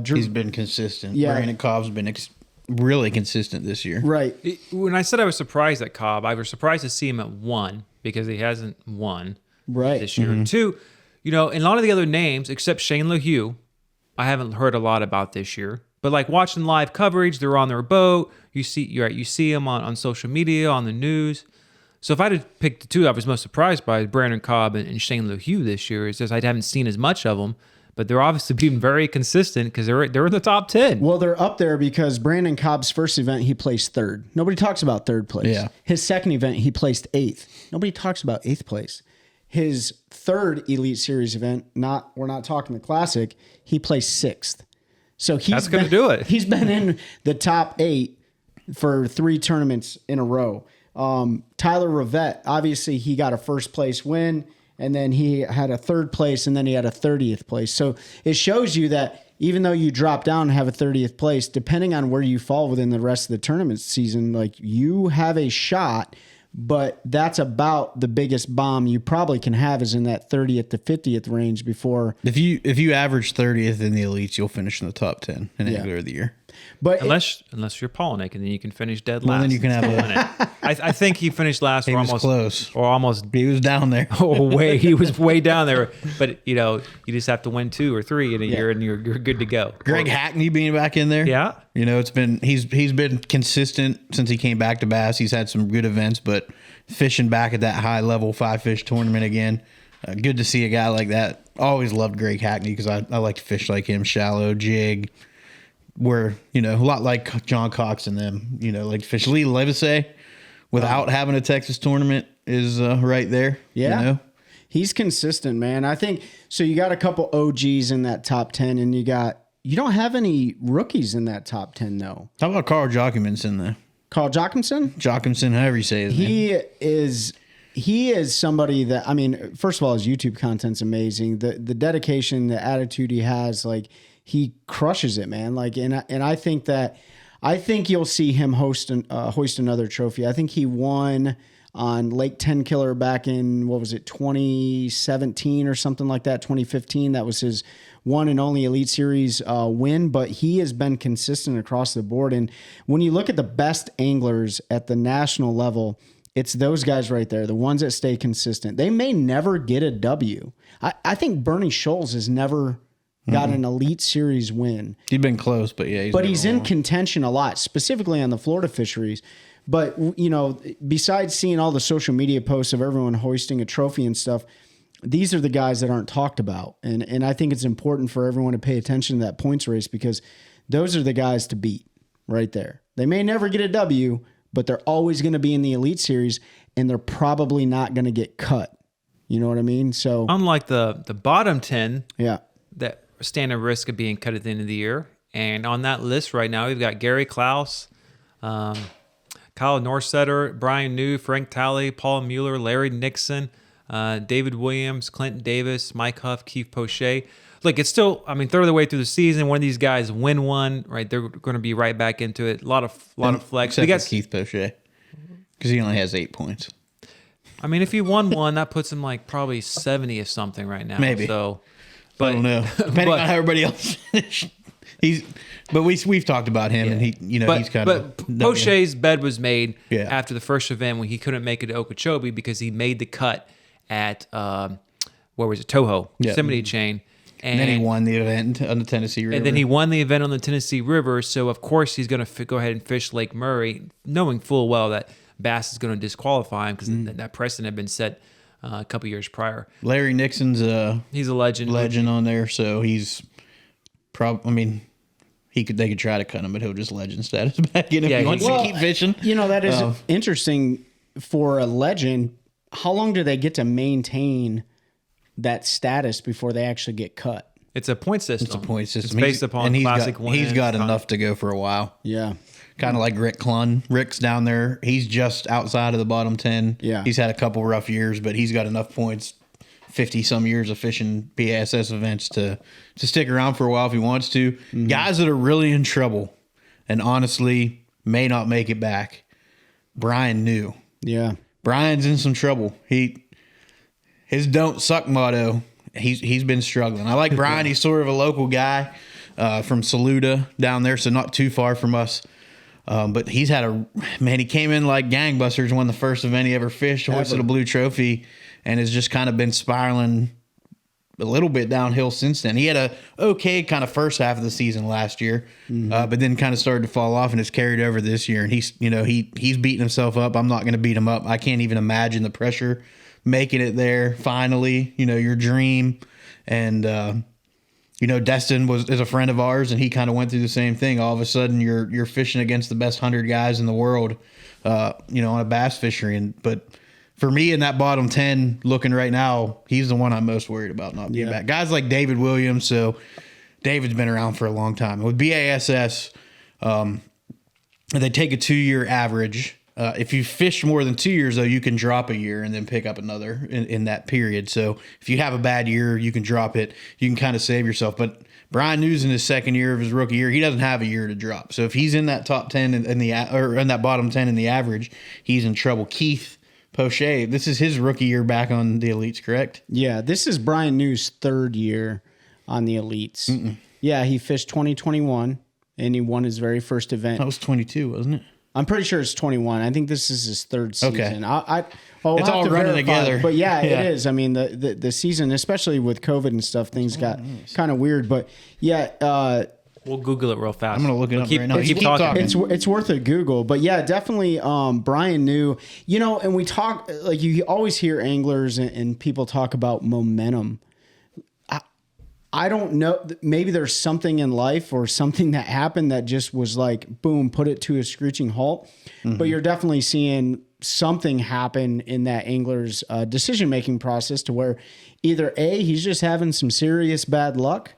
He's been consistent. Yeah. Brandon Cobb's been really consistent this year. Right. When I said I was surprised at Cobb, I was surprised to see him at 1 because he hasn't won this year. 2, in a lot of the other names, except Shane LaHue, I haven't heard a lot about this year. But like watching live coverage, they're on their boat. You see them on social media, on the news. So if I had to pick the two I was most surprised by, Brandon Cobb and Shane LaHue this year, is just I haven't seen as much of them. But they're obviously being very consistent because they're in the top 10. Well, they're up there because Brandon Cobb's first event, he placed 3rd. Nobody talks about 3rd place. Yeah. His second event, he placed 8th. Nobody talks about 8th place. His third Elite Series event, we're not talking the Classic, he placed 6th. So That's going to do it. He's been in the top 8 for 3 tournaments in a row. Tyler Rivette, obviously he got a first place win, and then he had a 3rd place, and then he had a 30th place. So it shows you that even though you drop down and have a 30th place, depending on where you fall within the rest of the tournament season, like you have a shot. But that's about the biggest bomb you probably can have is in that 30th to 50th range before. If you average 30th in the elites, you'll finish in the top 10 in Angler of the Year. But unless you're Polnick, and then you can finish dead last. Well, then you can have I think he finished last. He or was almost close. Or almost. He was down there. He was way down there. But you just have to win 2 or 3 in a year, and you're good to go. Greg Hackney being back in there. Yeah. He's been consistent since he came back to Bass. He's had some good events, but fishing back at that high level 5-fish tournament again. Good to see a guy like that. Always loved Greg Hackney because I like to fish like him, shallow, jig. Where, a lot like John Cox and them, like to fish. Lee Levisay without having a Texas tournament is right there. Yeah. He's consistent, man. I think so. You got a couple OGs in that top 10, and you don't have any rookies in that top 10 though. How about Carl Jochimson though? Carl Jochimson? Jochimson, however you say his name. He is somebody that, I mean, first of all, his YouTube content's amazing. The dedication, the attitude he has, like he crushes it, man. Like, and I think you'll see him hoist another trophy. I think he won on Lake 10 Killer back in, 2017 or something like that, 2015. That was his one and only Elite Series win, but he has been consistent across the board. And when you look at the best anglers at the national level, it's those guys right there, the ones that stay consistent. They may never get a W. I think Bernie Scholes has never got an Elite Series win. He's been close, but yeah. He's in contention a lot, specifically on the Florida fisheries. But, besides seeing all the social media posts of everyone hoisting a trophy and stuff, these are the guys that aren't talked about. And I think it's important for everyone to pay attention to that points race because those are the guys to beat right there. They may never get a W, but they're always going to be in the Elite Series, and they're probably not going to get cut. You know what I mean? So unlike the bottom 10 that stand at risk of being cut at the end of the year. And on that list right now, we've got Gary Klaus, Kyle Norsetter, Brian New, Frank Talley, Paul Mueller, Larry Nixon, David Williams, Clinton Davis, Mike Huff, Keith Poche. Look, it's still, third of the way through the season. One of these guys win one, right? They're going to be right back into it. A lot of flex. Except for Keith Poche, because he only has 8 points. If he won one, that puts him like probably 70 or something right now. Maybe. So, I don't know. Depending on how everybody else finished. We've talked about him, and he's kind of. But Poche's bed was made after the first event when he couldn't make it to Okeechobee because he made the cut at Toho, Yosemite Chain. And then he won the event on the Tennessee River. And then he won the event on the Tennessee River. So, of course, he's going to go ahead and fish Lake Murray, knowing full well that Bass is going to disqualify him because that precedent had been set a couple years prior. Larry Nixon's he's a legend on there. So he's probably, they could try to cut him, but he'll just legend status back in if he wants to keep fishing. That is interesting for a legend. How long do they get to maintain that status before they actually get cut? It's a point system. It's based upon classic wins. He's got enough to go for a while. Yeah. Kind of like Rick Clunn. Rick's down there. He's just outside of the bottom 10. Yeah. He's had a couple rough years, but he's got enough points, 50-some years of fishing BASS events to stick around for a while if he wants to. Mm-hmm. Guys that are really in trouble and honestly may not make it back. Brian New. Yeah. Brian's in some trouble. His don't suck motto, he's been struggling. I like Brian. He's sort of a local guy from Saluda down there, so not too far from us. But he's had he came in like gangbusters, won the first event he ever fished, hoisted a blue trophy, and has just kind of been spiraling a little bit downhill since then. He had a okay kind of first half of the season last year, but then kind of started to fall off and it's carried over this year. And he's beating himself up. I'm not going to beat him up. I can't even imagine the pressure making it there. Finally, your dream. And, Destin is a friend of ours, and he kind of went through the same thing. All of a sudden, you're fishing against the best 100 guys in the world, on a bass fishery. But for me in that bottom 10 looking right now, he's the one I'm most worried about not being back. Guys like David Williams. So David's been around for a long time. With BASS, they take a 2-year average. If you fish more than 2 years, though, you can drop a year and then pick up another in that period. So if you have a bad year, you can drop it. You can kind of save yourself. But Brian News in his second year of his rookie year, he doesn't have a year to drop. So if he's in that top 10 or in that bottom 10 in the average, he's in trouble. Keith Poche, this is his rookie year back on the Elites, correct? Yeah, this is Brian New's third year on the Elites. Yeah, he fished 2021 and he won his very first event. That was 22, wasn't it? I'm pretty sure it's 21. I think this is his third season. Okay. We'll it's have all to running verify, together. But yeah, it is. I mean, the season, especially with COVID and stuff, things got kind of weird. But yeah, We'll Google it real fast. I'm going to look it up right now. Keep talking. it's worth a Google. But yeah, definitely Brian New, and we talk, like you always hear anglers and people talk about momentum. I don't know. Maybe there's something in life or something that happened that just was like, boom, put it to a screeching halt. But you're definitely seeing something happen in that angler's decision-making process to where either A, he's just having some serious bad luck,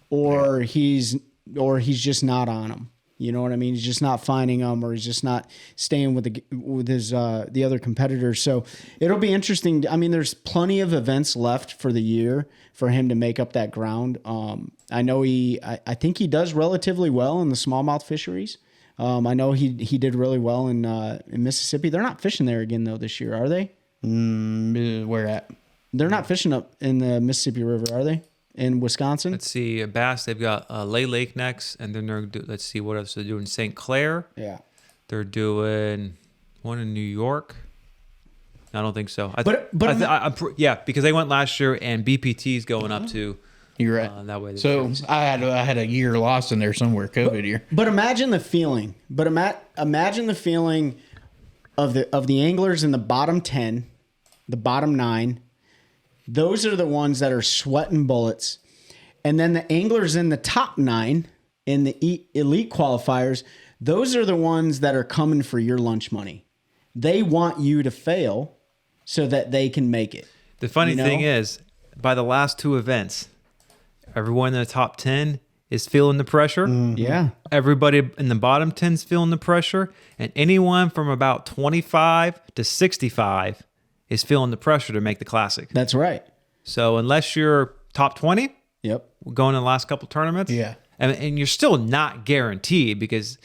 or he's just not on them. You know what I mean? He's just not finding them, or he's just not staying with his the other competitors. So it'll be interesting. I mean, there's plenty of events left for the year for him to make up that ground. I know I think he does relatively well in the smallmouth fisheries. I know he did really well in Mississippi. They're not fishing there again though this year, are they? Where at? They're not fishing up in the Mississippi River, are they? In Wisconsin? Let's see, bass. They've got Lay Lake next, and then let's see what else they're doing. St. Clair. Yeah. They're doing one in New York. I don't think so. Yeah, because they went last year, and BPT's going up too. You're right. That way. So I had a year lost in there somewhere, COVID year. But imagine the feeling. Imagine the feeling of the anglers in the bottom 10, the bottom 9. Those are the ones that are sweating bullets. And then the anglers in the top 9 in the elite qualifiers, those are the ones that are coming for your lunch money. They want you to fail so that they can make it. The funny thing is, by the last 2 events, everyone in the top 10 is feeling the pressure. Yeah. Everybody in the bottom 10 is feeling the pressure. And anyone from about 25 to 65 is feeling the pressure to make the Classic. That's right. So unless you're top 20, Yep. going in the last couple tournaments, and you're still not guaranteed because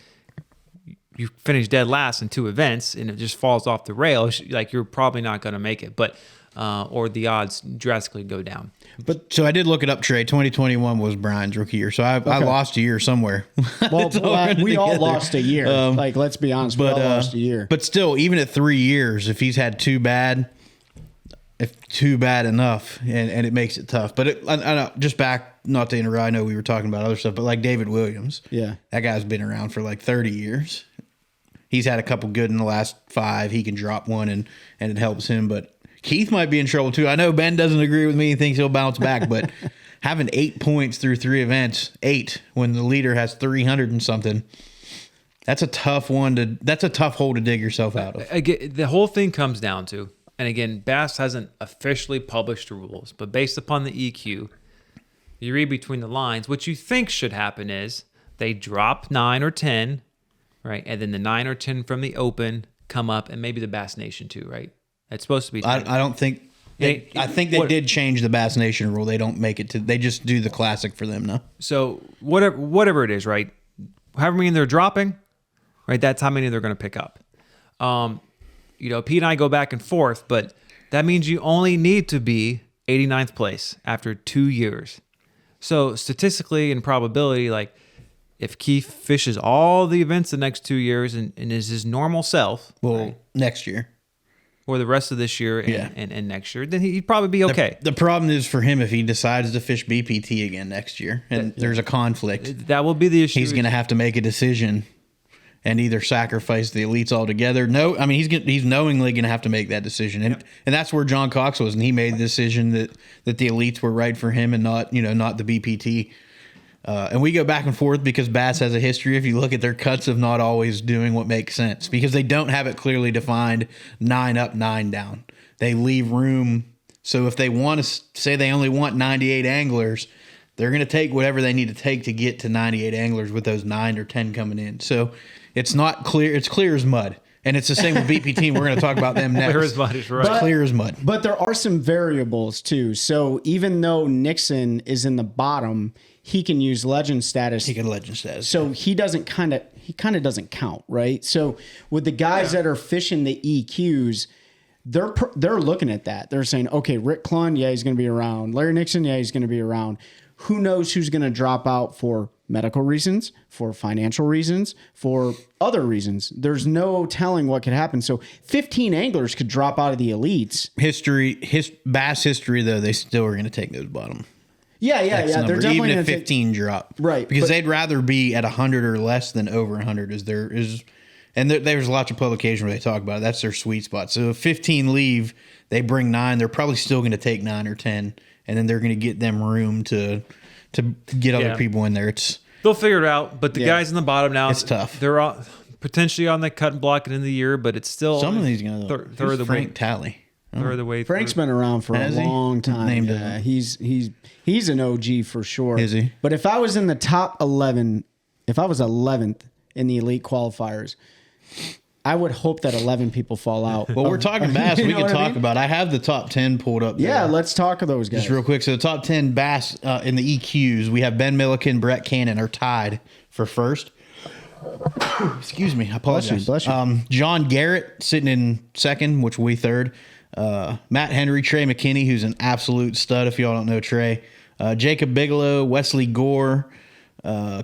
you finish dead last in 2 events and it just falls off the rails, like you're probably not going to make it, but or the odds drastically go down. But so I did look it up, Trey. 2021 was Brian's rookie year, so I lost a year somewhere. Well, we all lost a year. Let's be honest, we all lost a year. But still, even at 3 years, if he's had too bad enough, and it makes it tough. But I know, just back, not to interrupt, I know we were talking about other stuff, but like David Williams, that guy's been around for like 30 years. He's had a couple good in the last 5. He can drop one, and it helps him. But Keith might be in trouble too. I know Ben doesn't agree with me. He thinks he'll bounce back, but having 8 points through 3 events, 8 when the leader has 300 and something, that's a tough hole to dig yourself out of. Again, the whole thing comes down to, and again, Bass hasn't officially published the rules, but based upon the EQ, you read between the lines, what you think should happen is they drop 9 or 10, right? And then the 9 or 10 from the Open come up, and maybe the Bass Nation too, right? It's supposed to be 10. I don't think... I think they did change the Bass Nation rule. They don't make it to... They just do the Classic for them now. So whatever it is, right? However many they're dropping, right? That's how many they're going to pick up. Pete and I go back and forth, but that means you only need to be 89th place after 2 years. So statistically and probability, like if Keith fishes all the events the next 2 years and is his normal self, right, next year or the rest of this year and next year, then he'd probably be okay. The problem is for him if he decides to fish BPT again next year and there's a conflict. That will be the issue. He's going to have to make a decision and either sacrifice the elites altogether. No, I mean he's knowingly going to have to make that decision, and that's where John Cox was, and he made the decision that the elites were right for him and not the BPT. And we go back and forth because Bass has a history, if you look at their cuts, of not always doing what makes sense because they don't have it clearly defined 9 up, 9 down. they leave room. So if they want to say they only want 98 anglers, they're going to take whatever they need to take to get to 98 anglers with those 9 or 10 coming in. So it's not clear. It's clear as mud. And it's the same with BPT. We're going to talk about them next. Clear as mud is right. It's clear as mud. But there are some variables too. So even though Nixon is in the bottom, he can use legend status. He can legend status. So he kind of doesn't count, right? So with the guys that are fishing the EQs, they're looking at that. They're saying, okay, Rick Clunn, yeah, he's going to be around. Larry Nixon, yeah, he's going to be around. Who knows who's going to drop out for medical reasons, for financial reasons, for other reasons. There's no telling what could happen. So 15 anglers could drop out of the elites. Bass history, though, they still are going to take those bottom. Yeah. Number, They're definitely even if 15 drop. Right. Because they'd rather be at 100 or less than over 100 as there is. And there's lots of publications where they talk about it. That's their sweet spot. So if 15 leave, they bring 9. They're probably still going to take 9 or 10. And then they're going to get them room to get other people in there. They'll figure it out. But the guys in the bottom now, it's tough. They're all potentially on the cut and block at the end of the year, but it's still some of these guys. Third of the Frank way. Talley. Third of the way. Frank's been around for a long time. Yeah, he's an OG for sure. Is he? But if I was in the top 11, if I was 11th in the elite qualifiers, I would hope that 11 people fall out. Well, we're talking bass. We can talk mean? about. I have the top 10 pulled up. Yeah, there. let's talk of those guys. Just real quick. So the top 10 bass in the EQs, we have Ben Milliken, Brett Cannon are tied for first. Excuse me. I apologize. Bless you. John Garrett sitting in second, which we third. Matt Henry, Trey McKinney, who's an absolute stud. If y'all don't know Trey, Jacob Bigelow, Wesley Gore,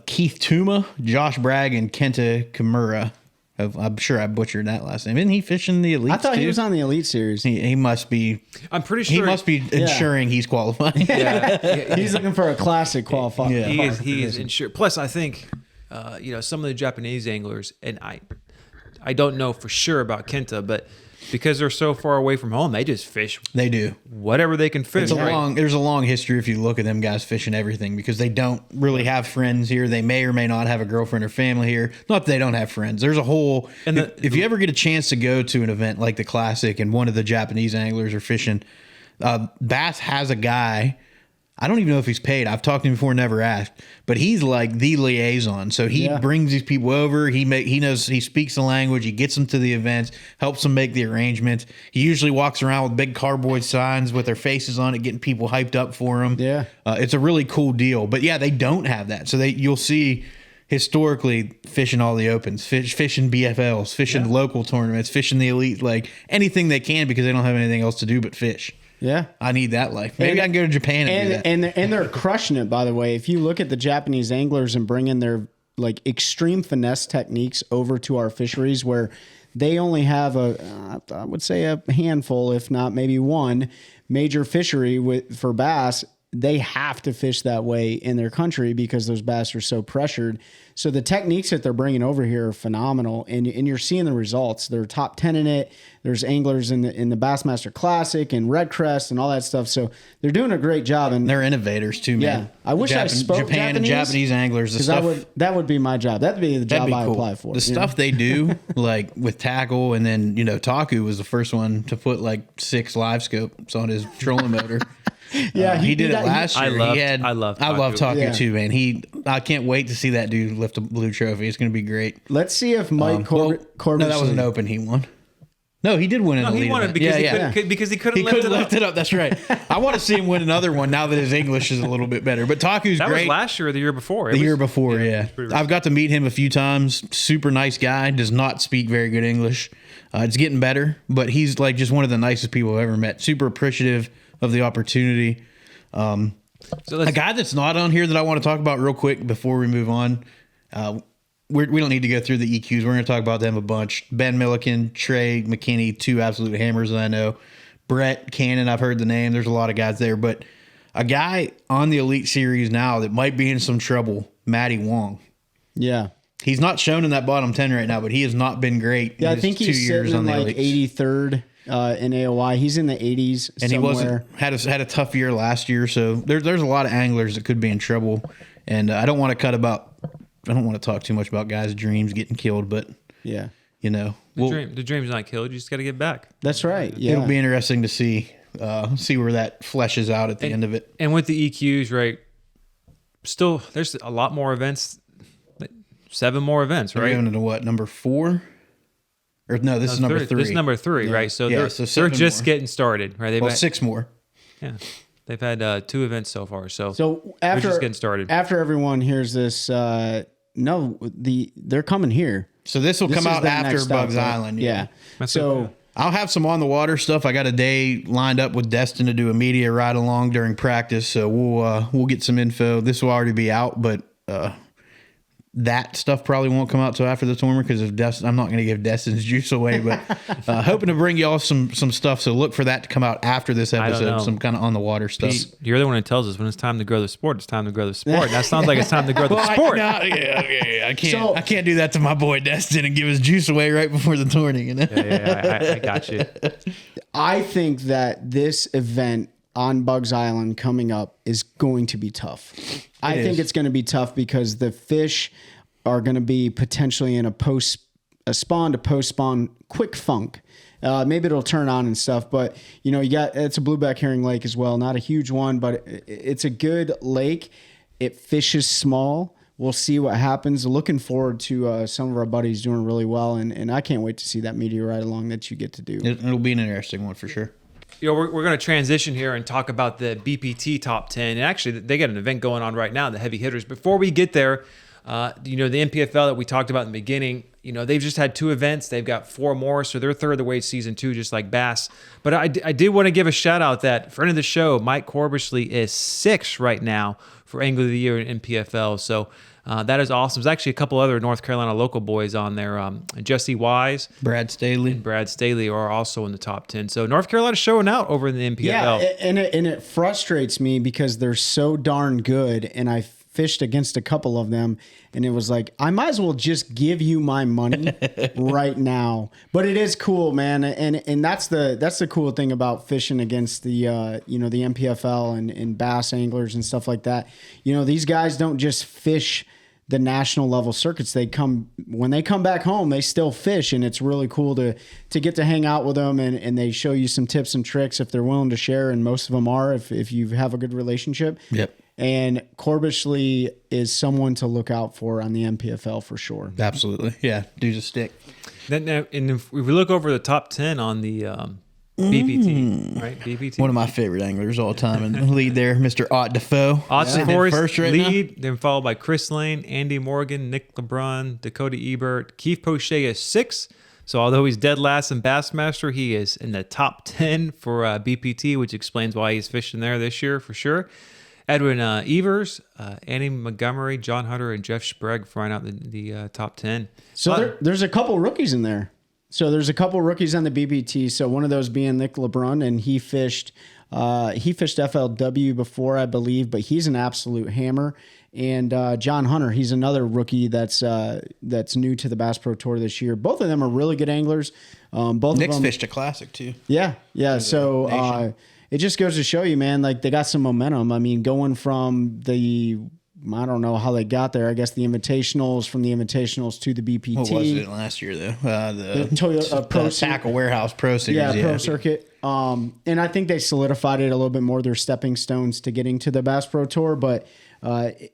Keith Tuma, Josh Bragg, and Kenta Kimura. I'm sure I butchered that last name. Isn't he fishing the elite? I thought he was on the elite series. He must be. I'm pretty sure he must be ensuring he's qualified. He's looking for a classic qualifier. Yeah. He is insured. Plus, I think some of the Japanese anglers, and I don't know for sure about Kenta, but because they're so far away from home, they just fish. They do Whatever they can fish. There's a long history if you look at them guys fishing everything because they don't really have friends here. They may or may not have a girlfriend or family here. Not that they don't have friends. There's a whole. And if you ever get a chance to go to an event like the Classic and one of the Japanese anglers are fishing, Bass has a guy. I don't even know if he's paid. I've talked to him before, never asked. But he's like the liaison. So he brings these people over. He knows, he speaks the language. He gets them to the events, helps them make the arrangements. He usually walks around with big cardboard signs with their faces on it, getting people hyped up for him. Yeah. It's a really cool deal. But yeah, they don't have that. So you'll see historically fishing all the opens, fishing BFLs, fishing local tournaments, fishing the elite, like anything they can because they don't have anything else to do but fish. Yeah. I need that life. Maybe I can go to Japan and do that. And they're crushing it, by the way. If you look at the Japanese anglers and bring in their like extreme finesse techniques over to our fisheries where they only have I would say a handful, if not maybe one major fishery for bass, they have to fish that way in their country because those bass are so pressured. So the techniques that they're bringing over here are phenomenal, and you're seeing the results. They're top 10 in it. There's anglers in the Bassmaster Classic and Red Crest and all that stuff. So they're doing a great job. And they're innovators too, man. Yeah, I wish I spoke Japan Japanese, and Japanese anglers. That would be my job. That'd be the job I cool. apply for. The stuff they do, like with tackle, and then Taku was the first one to put like 6 live scopes on his trolling motor. Yeah, he did it last year. I love Taku too, man. I can't wait to see that dude lift a blue trophy. It's going to be great. Let's see if Mike Corbett. No, that was an open. He won. No, he did win an elite. He won it because he couldn't lift it up. That's right. I want to see him win another one now that his English is a little bit better. But Taku's great. That was last year or the year before. The year before, yeah. I've got to meet him a few times. Super nice guy. Does not speak very good English. It's getting better, but he's like just one of the nicest people I've ever met. Super appreciative of the opportunity. A guy that's not on here that I want to talk about real quick before we move on. We don't need to go through the EQs. We're going to talk about them a bunch. Ben Milliken, Trey McKinney, 2 absolute hammers that I know. Brett Cannon, I've heard the name. There's a lot of guys there. But a guy on the Elite Series now that might be in some trouble, Matty Wong. Yeah. He's not shown in that bottom 10 right now, but he has not been great. Yeah, I think he's sitting in like 83rd in AOI. He's in the 80s and somewhere. He had a tough year last year. So there's a lot of anglers that could be in trouble. And I don't want to talk too much about guys' dreams getting killed, but yeah, The dream's not killed. You just got to get back. That's right. Yeah. It'll be interesting to see where that fleshes out at the end of it. And with the EQs, right? Still, there's a lot more events. 7 more events, They're right? going into what, number 4? Or no, this is number 3. This is number 3, right? So they're 7 just more. getting started, right? Well, 6 more. Yeah, they've had 2 events so far. So after they're just getting started. After everyone hears this, they're coming here. So this will come is out their after next Bugs stop, right? Island. Yeah. So I'll have some on the water stuff. I got a day lined up with Destin to do a media ride along during practice, so we'll get some info. This will already be out, but that stuff probably won't come out till after the tournament because I'm not going to give Destin's juice away. But hoping to bring y'all some stuff, so look for that to come out after this episode. Some kind of on the water stuff. You're the one who tells us when it's time to grow the sport. It's time to grow the sport. That sounds like it's time to grow the sport. I can't do that to my boy Destin and give his juice away right before the tournament. I got you. I think that this event on Bugs Island coming up is going to be tough. I think it's going to be tough because the fish are going to be potentially in a spawn to post spawn quick funk. Maybe it'll turn on and stuff, but it's a blueback herring lake as well. Not a huge one, but it's a good lake. It fishes small. We'll see what happens. Looking forward to some of our buddies doing really well, and I can't wait to see that media ride along that you get to do. It'll be an interesting one for sure. We're going to transition here and talk about the BPT top 10. And actually, they got an event going on right now, the heavy hitters. Before we get there, the NPFL that we talked about in the beginning, they've just had 2 events. They've got 4 more, so they're third of the way season 2, just like Bass. But I did want to give a shout out that friend of the show, Mike Corbishley, is 6th right now for Angler of the Year in NPFL. So that is awesome. There's actually a couple other North Carolina local boys on there. Jesse Wise, Brad Staley are also in the top 10. So North Carolina's showing out over in the NPFL. Yeah, and it frustrates me because they're so darn good, and I fished against a couple of them, and it was like, I might as well just give you my money right now. But it is cool, man, and that's the cool thing about fishing against the the NPFL and bass anglers and stuff like that. These guys don't just fish the national level circuits. When they come back home, they still fish, and it's really cool to get to hang out with them, and they show you some tips and tricks if they're willing to share, and most of them are if you have a good relationship. Yep. And Corbishley is someone to look out for on the NPFL for sure. Absolutely. Yeah, dude's a stick. And if we look over the top 10 on the BPT, right? BPT. One of my favorite anglers all time in the lead there, Mr. Ott Defoe. Ott's Sitting in first first right lead, then followed by Chris Lane, Andy Morgan, Nick LeBrun, Dakota Ebert. Keith Poche is 6th. So although he's dead last in Bassmaster, he is in the top 10 for BPT, which explains why he's fishing there this year for sure. Edwin Evers, Annie Montgomery, John Hunter, and Jeff Sprague find out the top 10. So there's a couple rookies in there. So there's a couple rookies on the BPT. So one of those being Nick LeBrun, and he fished FLW before, I believe, but he's an absolute hammer. And John Hunter, he's another rookie that's new to the Bass Pro Tour this year. Both of them are really good anglers. Both Nick's of them fished a classic too. Yeah. So it just goes to show you, man, like they got some momentum. I mean, going from I don't know how they got there. I guess from the Invitationals to the BPT. What was it last year, though? The Toyota Pro Tackle Warehouse Pro Series. Yeah, Pro Circuit. And I think they solidified it a little bit more, their stepping stones to getting to the Bass Pro Tour. But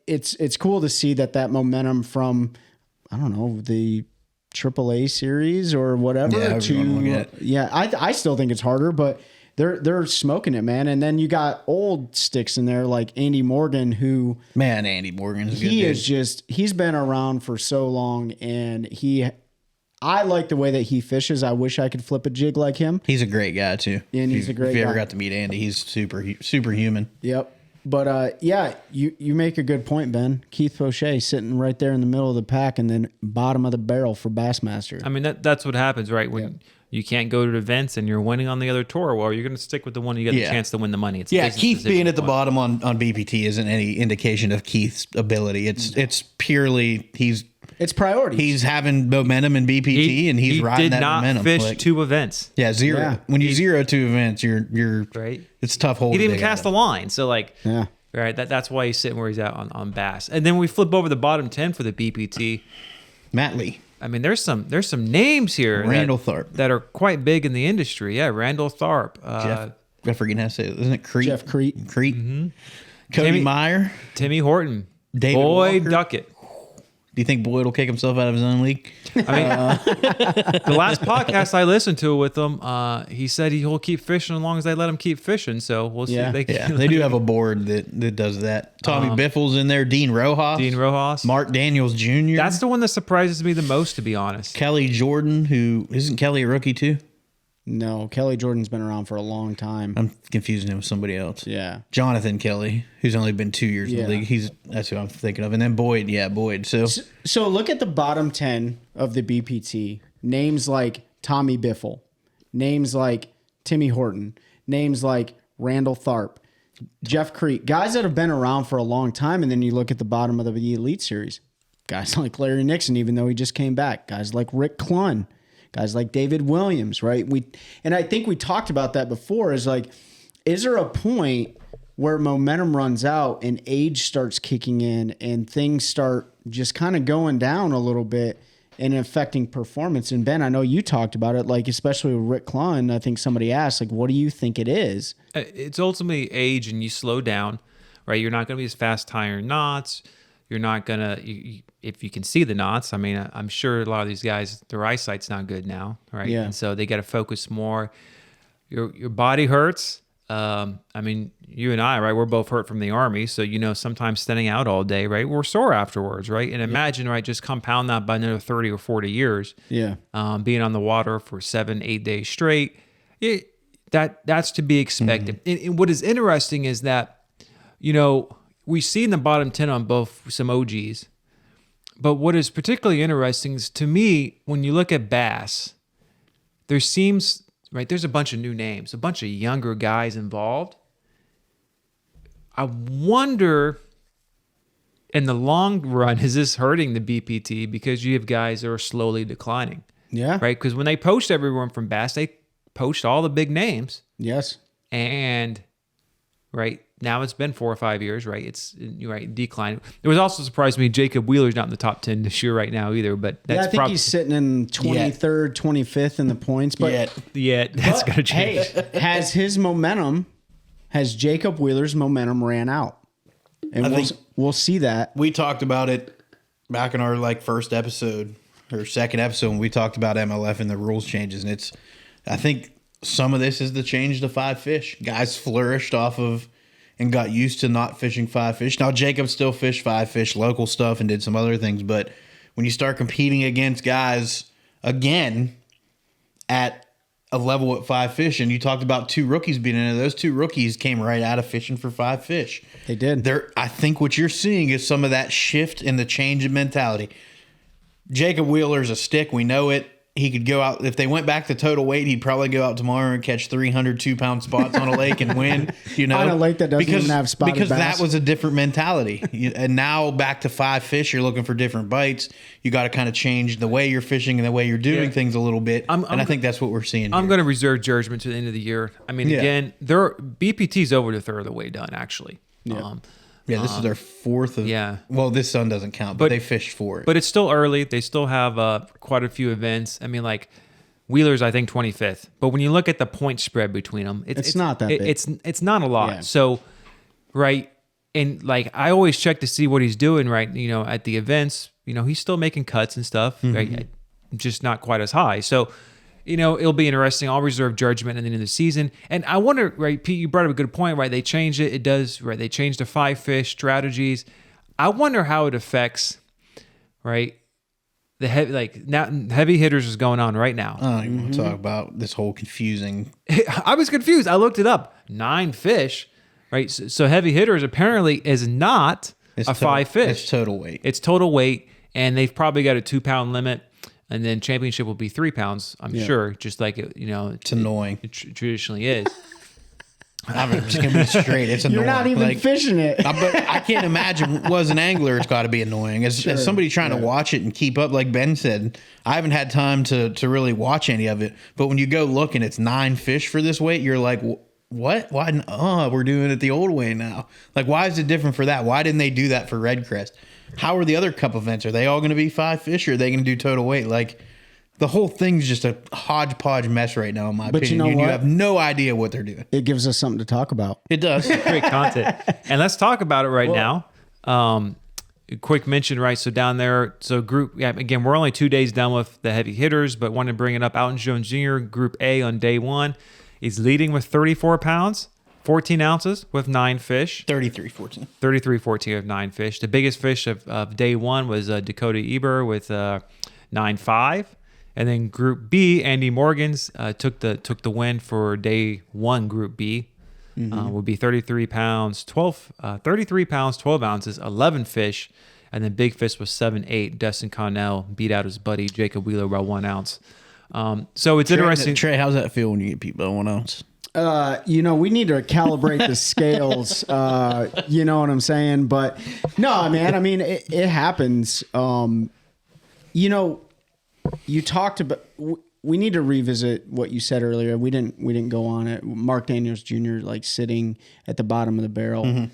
it's cool to see that momentum from, I don't know, the AAA series or whatever. I still think it's harder, but they're smoking it, man. And then you got old sticks in there like Andy Morgan, who Andy Morgan's he's been around for so long, and I like the way that he fishes. I wish I could flip a jig like him. He's a great guy too. And he's a great guy. If you ever got to meet Andy, he's superhuman. Yep. But you make a good point, Ben. Keith Poche sitting right there in the middle of the pack, and then bottom of the barrel for Bassmaster. I mean, that's what happens, right? When you can't go to events and you're winning on the other tour, well, you're going to stick with the one you get the chance to win the money. It's Keith being at the bottom on BPT isn't any indication of Keith's ability. It's purely it's priority. He's having momentum in BPT, and he's riding that momentum. He did not fish 2 events. Yeah, 0. Yeah. When you 0 2 events, you're right. It's a tough hole. He didn't even cast the line, so right. That's why he's sitting where he's at on Bass. And then we flip over the bottom 10 for the BPT. Matt Lee. I mean, there's some names here. Randall Tharp. that are quite big in the industry. Yeah, Randall Tharp. Jeff, I forget how to say it. Isn't it Crete? Jeff Crete. Crete. Mm-hmm. Cody Timmy- Meyer. Timmy Horton. David Boyd Walker. Duckett. Do you think Boyd will kick himself out of his own league? I mean, the last podcast I listened to with him, he said he'll keep fishing as long as they let him keep fishing. So we'll see. Yeah. Yeah, they do have a board that does that. Tommy Biffle's in there. Dean Rojas. Mark Daniels Jr. That's the one that surprises me the most, to be honest. Kelly Jordan, who isn't Kelly a rookie too? No, Kelly Jordan's been around for a long time. I'm confusing him with somebody else. Yeah. Jonathan Kelly, who's only been 2 years in Yeah. the league. That's who I'm thinking of. And then Boyd. Yeah, Boyd. So look at the bottom 10 of the BPT. Names like Tommy Biffle. Names like Timmy Horton. Names like Randall Tharp. Jeff Crete. Guys that have been around for a long time. And then you look at the bottom of the Elite Series. Guys like Larry Nixon, even though he just came back. Guys like Rick Clunn. Guys like David Williams, right? And I think we talked about that before, is like, is there a point where momentum runs out and age starts kicking in and things start just kind of going down a little bit and affecting performance? And Ben, I know you talked about it, like especially with Rick Clunn. I think somebody asked, like, what do you think it is? It's ultimately age, and you slow down, right? You're not going to be as fast tying knots. You're not going to, if you can see the knots. I mean, I'm sure a lot of these guys, their eyesight's not good now, right? Yeah. And so they got to focus more. Your body hurts. I mean, you and I, right? We're both hurt from the Army. So, sometimes standing out all day, right? We're sore afterwards, right? And imagine, right, just compound that by another 30 or 40 years. Yeah. Being on the water for 7-8 days straight. That's to be expected. And what is interesting is that, we've seen the bottom 10 on both some OGs. But what is particularly interesting is, to me, when you look at bass, there's a bunch of new names, a bunch of younger guys involved. I wonder, in the long run, is this hurting the BPT because you have guys that are slowly declining? Yeah. Right? Because when they poached everyone from bass, they poached all the big names. Yes. And, right, now it's been 4 or 5 years, right? It's declining. It was also surprised me Jacob Wheeler's not in the top 10 this year right now either. But that's I think he's sitting in 23rd, 25th in the points. But that's going to change. Hey, has Jacob Wheeler's momentum ran out? And we'll see that. We talked about it back in our first episode or second episode when we talked about MLF and the rules changes. And I think some of this is the change to 5 fish. Guys flourished off of and got used to not fishing 5 fish. Now, Jacob still fished 5 fish, local stuff, and did some other things. But when you start competing against guys, again, at a level at 5 fish, and you talked about 2 rookies being in it, those 2 rookies came right out of fishing for 5 fish. They did. I think what you're seeing is some of that shift in the change in mentality. Jacob Wheeler's a stick. We know it. He could go out. If they went back to total weight, he'd probably go out tomorrow and catch 300 2-pound spots on a lake and win. On a lake that doesn't even have spotted because bass. that was a different mentality. And now back to 5 fish, you're looking for different bites. You got to kind of change the way you're fishing and the way you're doing things a little bit. I think that's what we're seeing. I'm going to reserve judgment to the end of the year. I mean, again, BPT's over the third of the way done, actually. Yeah. This is their 4th of. Yeah. Well, this sun doesn't count, but they fished for it. But it's still early. They still have quite a few events. I mean, Wheeler's, I think, 25th. But when you look at the point spread between them, it's not that big. It's not a lot. Yeah. So, right, and I always check to see what he's doing. Right, at the events, he's still making cuts and stuff. Mm-hmm. Right, just not quite as high. So, it'll be interesting. I'll reserve judgment at the end of the season. And I wonder, right, Pete, you brought up a good point, right? They changed it. It does, right? They changed the 5 fish strategies. I wonder how it affects, right? The heavy hitters is going on right now. I don't even want to talk about this whole confusing. I was confused. I looked it up. 9 fish, right? So heavy hitters apparently is not a 5 fish. It's total weight. It's total weight, and they've probably got a 2-pound limit. And then championship will be 3 pounds, I'm sure, just like it's annoying. It traditionally is. I'm just gonna be straight. It's annoying. You're not even fishing it. But I can't imagine. As an angler, it's got to be annoying. As somebody trying to watch it and keep up, like Ben said, I haven't had time to really watch any of it. But when you go look and it's 9 fish for this weight, you're like, what? Why? We're doing it the old way now. Like, why is it different for that? Why didn't they do that for Red Crest? how are the other cup events? Are they all going to be 5 fish, or are they going to do total weight? Like, the whole thing's just a hodgepodge mess right now, in my opinion. you know You what? have no idea what they're doing. It gives us something to talk about. It does. Great content. And let's talk about it right now. Quick mention, right? So down there, so again, we're only 2 days done with the heavy hitters, but wanted to bring it up. Alton Jones Jr., Group A on day 1, is leading with 34 pounds, 14 ounces with 9 fish. 33-14. 33-14 with 9 fish. The biggest fish of day 1 was Dakota Eber with 9.5. And then Group B, Andy Morgans took the win for day 1. Group B would be 33 pounds, 12 ounces, 11 fish, and then big fish was 7.8. Dustin Connell beat out his buddy Jacob Wheeler by 1 ounce. So it's interesting. Trey, how's that feel when you get beat by 1 ounce? We need to calibrate the scales. You know what I'm saying? But no, man. I mean, it happens. You talked about. We need to revisit what you said earlier. We didn't go on it. Mark Daniels Jr. like sitting at the bottom of the barrel. Mm-hmm.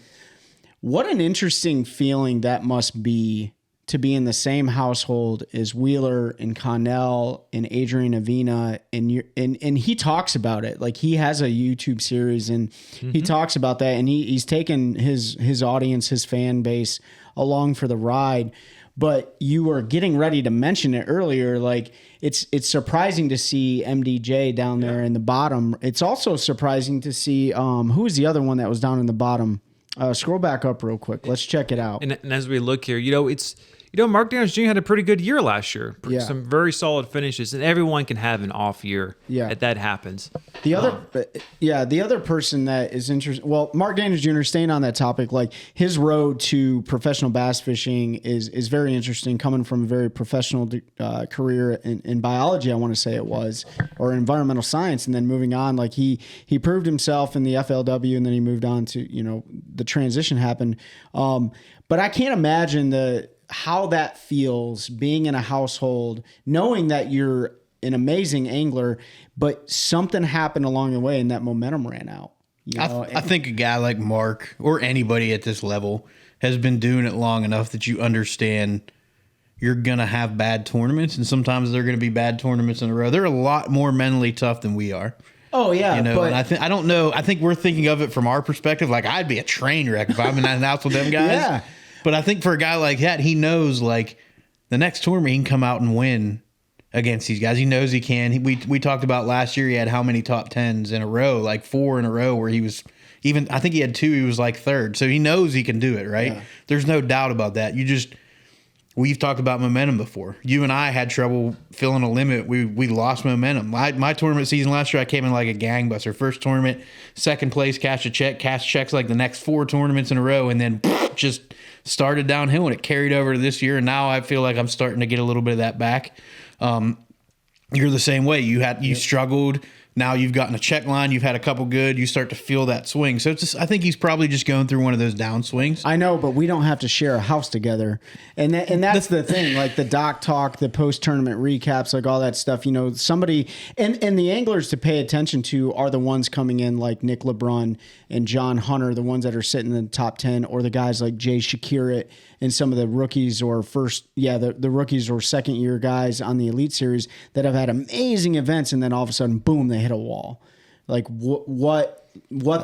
What an interesting feeling that must be to be in the same household as Wheeler and Connell and Adrian Avina, and he talks about it. Like, he has a YouTube series and he talks about that, and he's taken his audience, his fan base along for the ride. But you were getting ready to mention it earlier. Like, it's surprising to see MDJ down there in the bottom. It's also surprising to see who was the other one that was down in the bottom. Scroll back up real quick. Let's check it out. And as we look here, Mark Daniels Jr. had a pretty good year last year. Yeah. Some very solid finishes, and everyone can have an off year. Yeah. That happens. The other person that is interesting. Well, Mark Daniels Jr., staying on that topic, like, his road to professional bass fishing is very interesting. Coming from a very professional career in biology, I want to say it was, or environmental science, and then moving on. Like, he proved himself in the FLW, and then he moved on to the transition happened. But I can't imagine how that feels being in a household, knowing that you're an amazing angler, but something happened along the way and that momentum ran out. I think a guy like Mark, or anybody at this level, has been doing it long enough that you understand you're going to have bad tournaments, and sometimes they're going to be bad tournaments in a row. They're a lot more mentally tough than we are. Oh yeah, but I don't know. I think we're thinking of it from our perspective. Like, I'd be a train wreck if I'm in that house with them guys. Yeah. But I think for a guy like that, he knows, like, the next tournament he can come out and win against these guys. He knows he can. We talked about last year, he had how many top 10s in a row, like 4 in a row, where he was even, I think he had 2, he was like 3rd. So he knows he can do it, right? Yeah. There's no doubt about that. We've talked about momentum before. You and I had trouble filling a limit. We lost momentum. My tournament season last year, I came in like a gangbuster. First tournament, 2nd place, cashed checks like the next 4 tournaments in a row, and then just started downhill, and it carried over to this year. And now I feel like I'm starting to get a little bit of that back. You're the same way. You struggled. Now you've gotten a check line. You've had a couple good. You start to feel that swing. So I think he's probably just going through one of those down swings. I know, but we don't have to share a house together. And that's the thing, like the doc talk, the post-tournament recaps, like all that stuff, somebody, and the anglers to pay attention to are the ones coming in like Nick LeBrun and John Hunter, the ones that are sitting in the top 10, or the guys like Jay Shakirat and some of the rookies or the rookies or second-year guys on the Elite Series that have had amazing events, and then all of a sudden, boom, they hit a wall. Like, what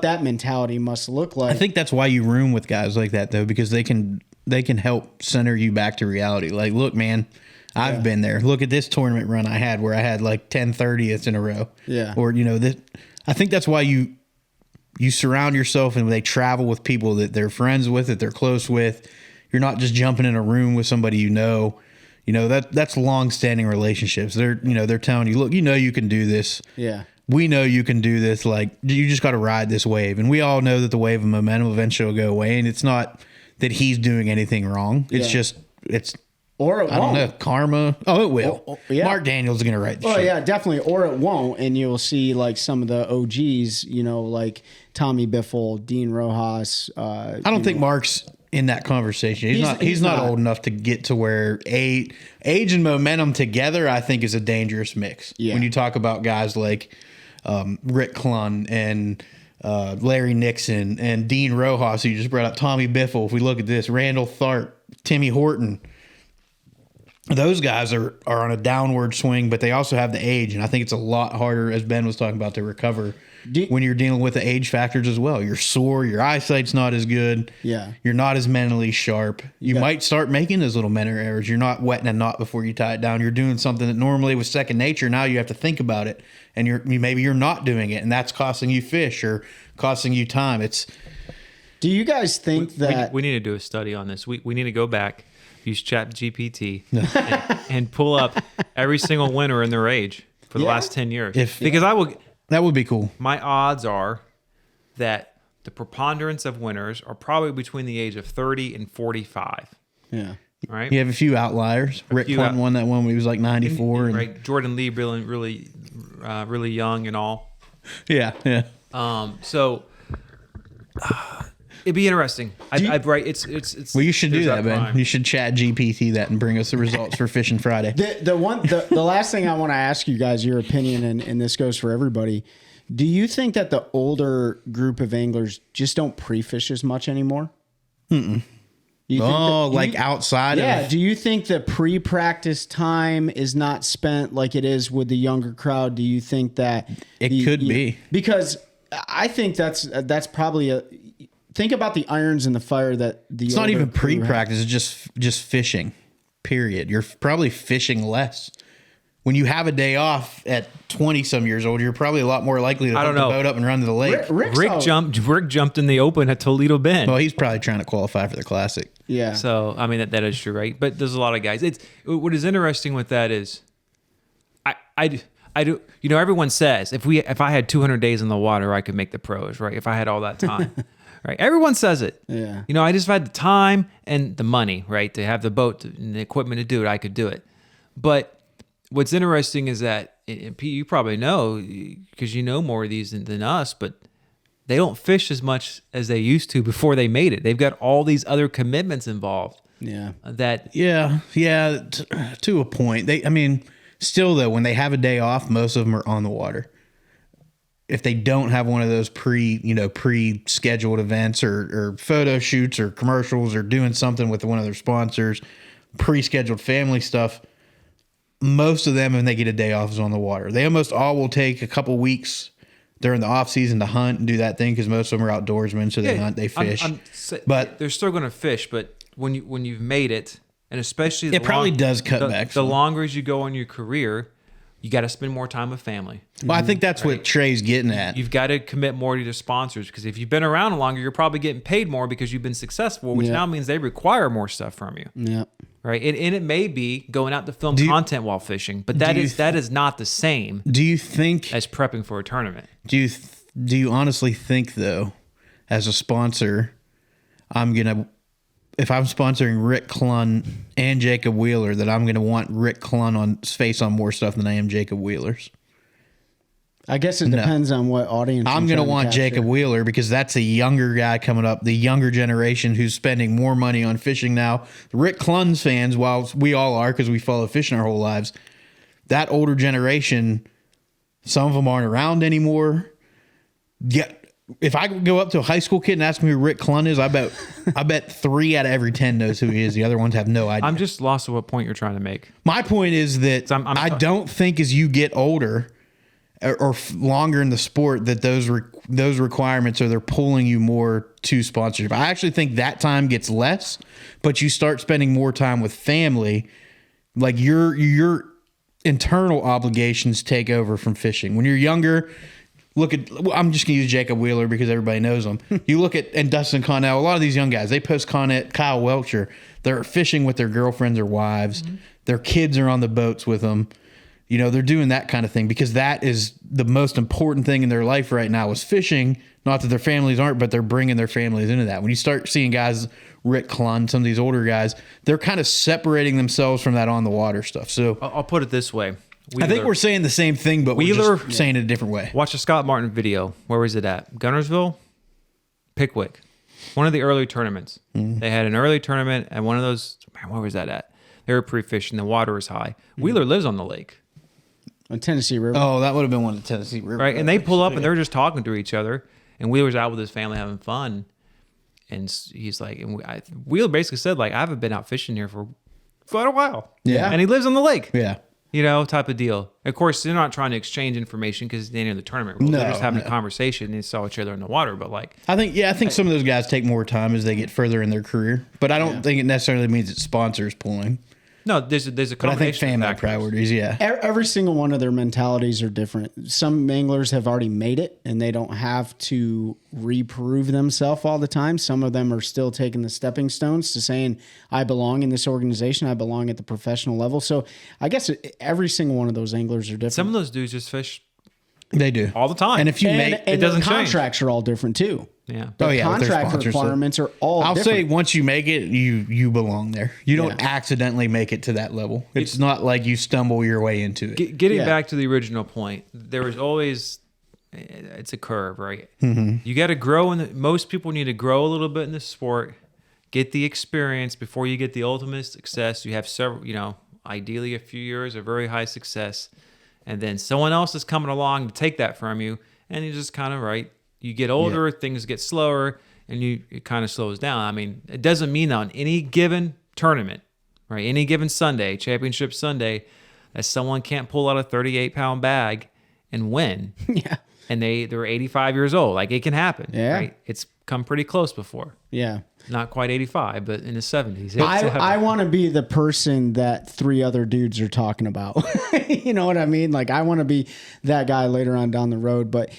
that mentality must look like. I think that's why you room with guys like that, though, because they can help center you back to reality. Like, look, man, I've been there. Look at this tournament run I had where I had like 10 30ths in a row. Yeah. Or, I think that's why you surround yourself and they travel with people that they're friends with, that they're close with. You're not just jumping in a room with somebody that's long-standing relationships. They're telling you, look, you can do this. Yeah. We know you can do this. Like, you just got to ride this wave. And we all know that the wave of momentum eventually will go away. And it's not that he's doing anything wrong. It's just, or it won't. I don't know, karma. Oh, it will. Yeah. Mark Daniels is going to write the shit. Yeah, definitely. Or it won't. And you'll see like some of the OGs, like Tommy Biffle, Dean Rojas. I don't think Mark's in that conversation. He's not old enough to get to where age and momentum together, I think, is a dangerous mix. Yeah. When you talk about guys like Rick Clunn and Larry Nixon and Dean Rojas, who you just brought up, Tommy Biffle. If we look at this, Randall Tharp, Timmy Horton. Those guys are on a downward swing, but they also have the age, and I think it's a lot harder, as Ben was talking about, to recover when you're dealing with the age factors as well. You're sore, your eyesight's not as good. Yeah. You're not as mentally sharp. You might start making those little mental errors. You're not wetting a knot before you tie it down. You're doing something that normally was second nature. Now you have to think about it, and maybe you're not doing it, and that's costing you fish or costing you time. Do you guys think that we need to do a study on this? We need to go back, use ChatGPT, and pull up every single winner in their age for the last 10 years. That would be cool. My odds are that the preponderance of winners are probably between the age of 30 and 45. Yeah. Right? You have a few outliers. Rick Clinton won that one when he was like 94. Right. Jordan Lee, really young and all. Yeah. So it'd be interesting. It's Well, you should do that, Ben. crime. You should chat GPT that and bring us the results for Fishing Friday. The last thing I want to ask you guys your opinion, and this goes for everybody. Do you think that the older group of anglers just don't pre-fish as much anymore? Outside of... Yeah. Do you think the pre-practice time is not spent like it is with the younger crowd? Do you think that It could be. Because I think that's probably think about the irons in the fire that the It's not even older crew pre-practice. It's just fishing, period. You're probably fishing less. When you have a day off at 20-some years old, you're probably a lot more likely to put the boat up and run to the lake. Rick jumped in the open at Toledo Bend. Well, he's probably trying to qualify for the Classic. Yeah. So I mean that is true, right? But there's a lot of guys. What is interesting with that is, I do. You know, everyone says if I had 200 days in the water, I could make the pros, right? If I had all that time, right? Everyone says it. Yeah. You know, I just had the time and the money, right, to have the boat and the equipment to do it. I could do it. But what's interesting is that you probably know because you know more of these than us, but they don't fish as much as they used to before they made it. They've got all these other commitments involved. Yeah. To a point. Still though, when they have a day off, most of them are on the water. If they don't have one of those pre-scheduled events or photo shoots or commercials or doing something with one of their sponsors, pre-scheduled family stuff, most of them, when they get a day off, is on the water. They almost all will take a couple weeks during the off season to hunt and do that thing because most of them are outdoorsmen, so they hunt, they fish. But they're still going to fish. But when you've made it, and especially it probably does cut back. The longer as you go in your career, you got to spend more time with family. Well, I think that's what Trey's getting at. You've got to commit more to your sponsors because if you've been around longer, you're probably getting paid more because you've been successful, which now means they require more stuff from you. Yeah. Right. And it may be going out to film content while fishing, but that is not the same. Do you think as prepping for a tournament? Do you honestly think though, as a sponsor, if I'm sponsoring Rick Clunn and Jacob Wheeler, that I'm gonna want Rick Clunn on face on more stuff than I am Jacob Wheeler's? I guess it depends on what audience. I'm going to want Jacob Wheeler because that's a younger guy coming up, the younger generation who's spending more money on fishing now. Rick Clunn's fans, while we all are because we follow fishing our whole lives, that older generation, some of them aren't around anymore. Yeah, if I go up to a high school kid and ask me who Rick Clunn is, I bet 3 out of every 10 knows who he is. The other ones have no idea. I'm just lost at what point you're trying to make. My point is that I don't think as you get older or longer in the sport that those requirements they're pulling you more to sponsorship. I actually think that time gets less, but you start spending more time with family. Like your internal obligations take over from fishing. When you're younger, I'm just going to use Jacob Wheeler because everybody knows him. You look at, and Dustin Connell, a lot of these young guys, they post content, Kyle Welcher, they're fishing with their girlfriends or wives. Mm-hmm. Their kids are on the boats with them. You know, they're doing that kind of thing because that is the most important thing in their life right now is fishing. Not that their families aren't, but they're bringing their families into that. When you start seeing guys, Rick Clunn, some of these older guys, they're kind of separating themselves from that on the water stuff. So I'll put it this way. I think we're saying the same thing, but we're just saying it a different way. Watch the Scott Martin video. Where was it at? Gunnersville? Pickwick. One of the early tournaments. Mm-hmm. They had an early tournament at one of those. Man, where was that at? They were pre-fishing. The water was high. Mm-hmm. Wheeler lives on the lake. On Tennessee River. Oh, that would have been one of the Tennessee River. Right, and they pull up and they're just talking to each other. And Wheeler's out with his family having fun. And he's like, Wheeler basically said, like, I haven't been out fishing here for quite a while. Yeah. And he lives on the lake. Yeah. You know, type of deal. Of course, they're not trying to exchange information because it's the end of the tournament. They're just having a conversation and they saw each other in the water. But like, I think some of those guys take more time as they get further in their career. But I don't think it necessarily means it's sponsors pulling. no, there's a But I think combination family of factors. priorities, yeah. Every single one of their mentalities are different. Some anglers have already made it and they don't have to reprove themselves all the time. Some of them are still taking the stepping stones to saying, I belong in this organization. I belong at the professional level. So I guess every single one of those anglers are different. Some of those dudes just fish They do. all the time. And if you and, make and it doesn't their change. contracts are all different too. yeah. Oh, yeah, with their Contract sponsors, so- requirements are all I'll different. say once you make it, you belong there. You don't accidentally make it to that level. It's not like you stumble your way into it. Getting Yeah. back to the original point, there was always, it's a curve, right? You got to grow most people need to grow a little bit in the sport, get the experience before you get the ultimate success. You have several, ideally a few years of very high success, and then someone else is coming along to take that from you, and you just kind of, right, you get older, things get slower, and it kind of slows down. I mean, it doesn't mean on any given tournament, right, any given Sunday, championship Sunday, that someone can't pull out a 38-pound bag and win. Yeah. And they're 85 years old. Like, it can happen. Yeah. Right? It's come pretty close before. Yeah. Not quite 85, but in the 70s. I want to be the person that three other dudes are talking about. You know what I mean? Like, I want to be that guy later on down the road. But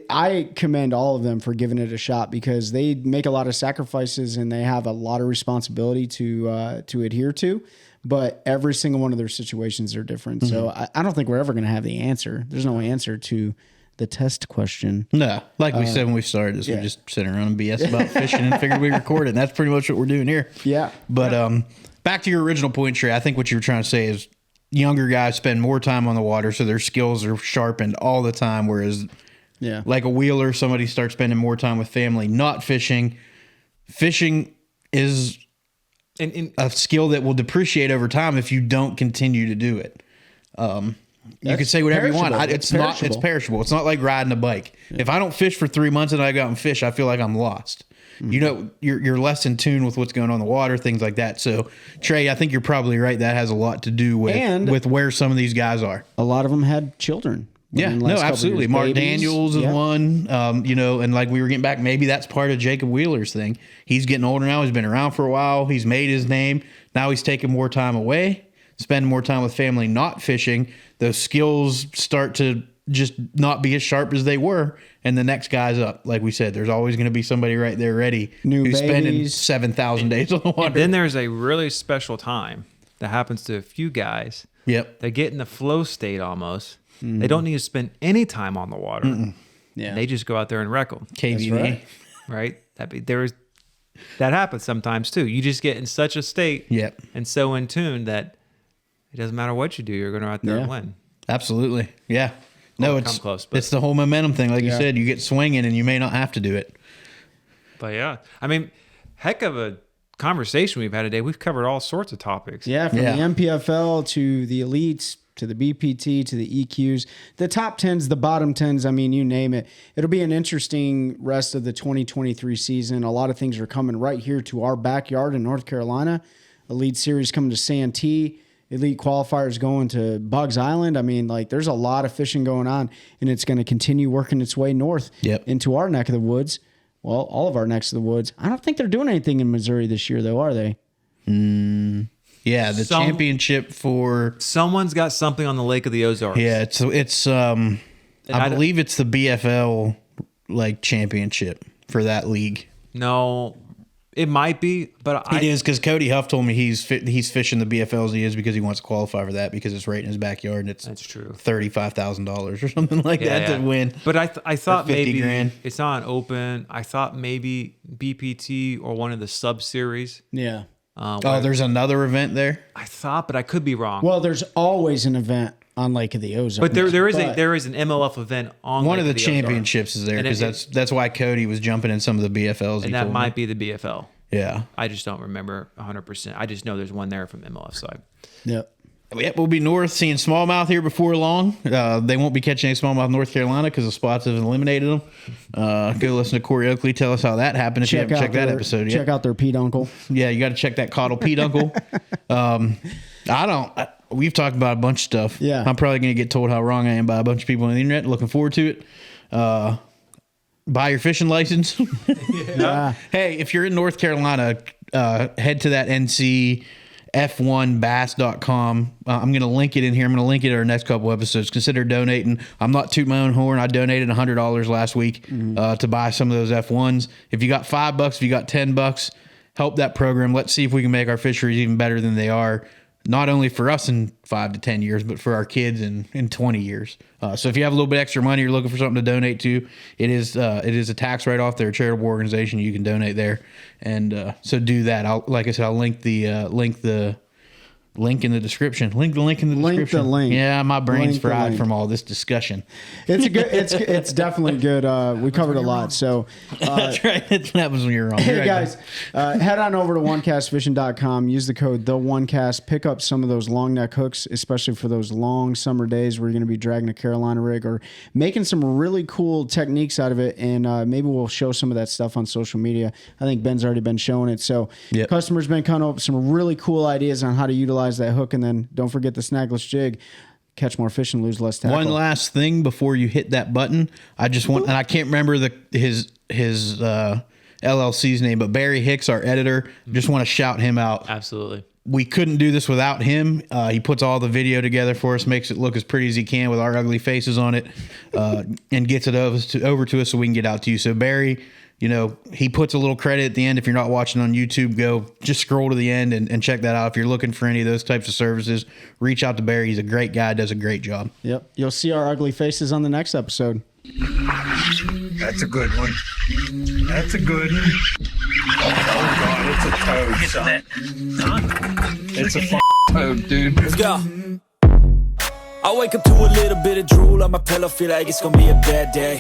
I commend all of them for giving it a shot because they make a lot of sacrifices and they have a lot of responsibility to adhere to. But every single one of their situations are different. So I don't think we're ever going to have the answer. There's no answer to the test question. No, like we said when we started this, we just sit around and BS about fishing and figured we record it. And that's pretty much what we're doing here. Yeah. But back to your original point, Trey, I think what you were trying to say is younger guys spend more time on the water, so their skills are sharpened all the time, whereas like a Wheeler, somebody starts spending more time with family, not fishing. Fishing is a skill that will depreciate over time if you don't continue to do it. You can say whatever you want. It's perishable. It's not like riding a bike. Yeah. If I don't fish for 3 months and I go out and fish, I feel like I'm lost. Mm-hmm. You're less in tune with what's going on in the water, things like that. So, Trey, I think you're probably right. That has a lot to do with where some of these guys are. A lot of them had children. Yeah, no, absolutely. Mark Daniels is one, and like we were getting back, maybe that's part of Jacob Wheeler's thing. He's getting older now. He's been around for a while. He's made his name. Now he's taking more time away, spending more time with family, not fishing. Those skills start to just not be as sharp as they were. And the next guy's up. Like we said, there's always going to be somebody right there ready who's spending 7,000 days on the water. And then there's a really special time that happens to a few guys. Yep. They get in the flow state almost. Mm. They don't need to spend any time on the water. Mm-mm. Yeah. They just go out there and wreck them. KVD. Right? That happens sometimes too. You just get in such a state and so in tune that it doesn't matter what you do, you're going to go out there and win. Absolutely. Yeah. No, it's close, it's the whole momentum thing. Like you said, you get swinging and you may not have to do it. But yeah, I mean, heck of a conversation we've had today. We've covered all sorts of topics. Yeah, from the NPFL to the elites to the BPT to the EQs, the top 10s, the bottom 10s. I mean, you name it. It'll be an interesting rest of the 2023 season. A lot of things are coming right here to our backyard in North Carolina. Elite Series coming to Santee. Elite qualifiers going to Bugs Island. I mean, like, there's a lot of fishing going on, and it's going to continue working its way north into our neck of the woods. Well, all of our necks of the woods. I don't think they're doing anything in Missouri this year, though, are they? Yeah, the championship for someone's got something on the Lake of the Ozarks. Yeah, it's I believe it's the BFL like championship for that league. No. It might be, but it is because Cody Huff told me he's fishing the BFL as he is because he wants to qualify for that because it's right in his backyard and it's that's true $35,000 or something like that to win. But I thought maybe $50,000. It's not open. I thought maybe BPT or one of the sub series. Yeah. There's another event there. I thought, but I could be wrong. Well, there's always an event on Lake of the Ozarks. But there is an MLF event on one Lake of the championships is there because that's why Cody was jumping in some of the BFLs. And that might be the BFL. Yeah. I just don't remember 100%. I just know there's one there from MLF side. Yep. Yep, we'll be north seeing smallmouth here before long. They won't be catching any smallmouth in North Carolina because the spots have eliminated them. Go listen to Corey Oakley tell us how that happened if you haven't checked that episode yet. Check out their Pete Uncle. Yeah, you got to check that Caudal Pete Uncle. We've talked about a bunch of stuff. Yeah. I'm probably going to get told how wrong I am by a bunch of people on the internet. Looking forward to it. Buy your fishing license. Yeah. Hey, if you're in North Carolina, head to that NCF1bass.com. I'm going to link it in here. I'm going to link it in our next couple episodes. Consider donating. I'm not tooting my own horn. I donated $100 last week to buy some of those F1s. If you got $5, if you got $10, help that program. Let's see if we can make our fisheries even better than they are. Not only for us in 5 to 10 years, but for our kids in 20 years. So if you have a little bit extra money, you're looking for something to donate to, it is a tax write-off. They're a charitable organization. You can donate there. And so do that. I'll link the link in the description. Link the link in the description. Link the link. Yeah, my brain's Link the fried link. from all this discussion. It's a good. It's definitely good. We covered a lot. So That's right. That's what happens when you're wrong. hey You're right, guys, head on over to onecastfishing.com. Use the code TheOneCast. Pick up some of those long neck hooks, especially for those long summer days where you're going to be dragging a Carolina rig or making some really cool techniques out of it. And maybe we'll show some of that stuff on social media. I think Ben's already been showing it. So Yep. customers been coming up with some really cool ideas on how to utilize that hook. And then don't forget the snagless jig. Catch more fish and lose less tackle. One last thing before you hit that button, I just want, and I can't remember his LLC's name, but Barry Hicks, our editor, just want to shout him out. Absolutely. We couldn't do this without him. He puts all the video together for us, makes it look as pretty as he can with our ugly faces on it, and gets it over to us so we can get out to you. So Barry, he puts a little credit at the end. If you're not watching on YouTube, go just scroll to the end and check that out. If you're looking for any of those types of services, reach out to Barry. He's a great guy, does a great job. Yep. You'll see our ugly faces on the next episode. That's a good one. That's a good one. Oh God, it's a toad, son. It's a toad, dude. Let's go. I wake up to a little bit of drool on my pillow, feel like it's gonna be a bad day.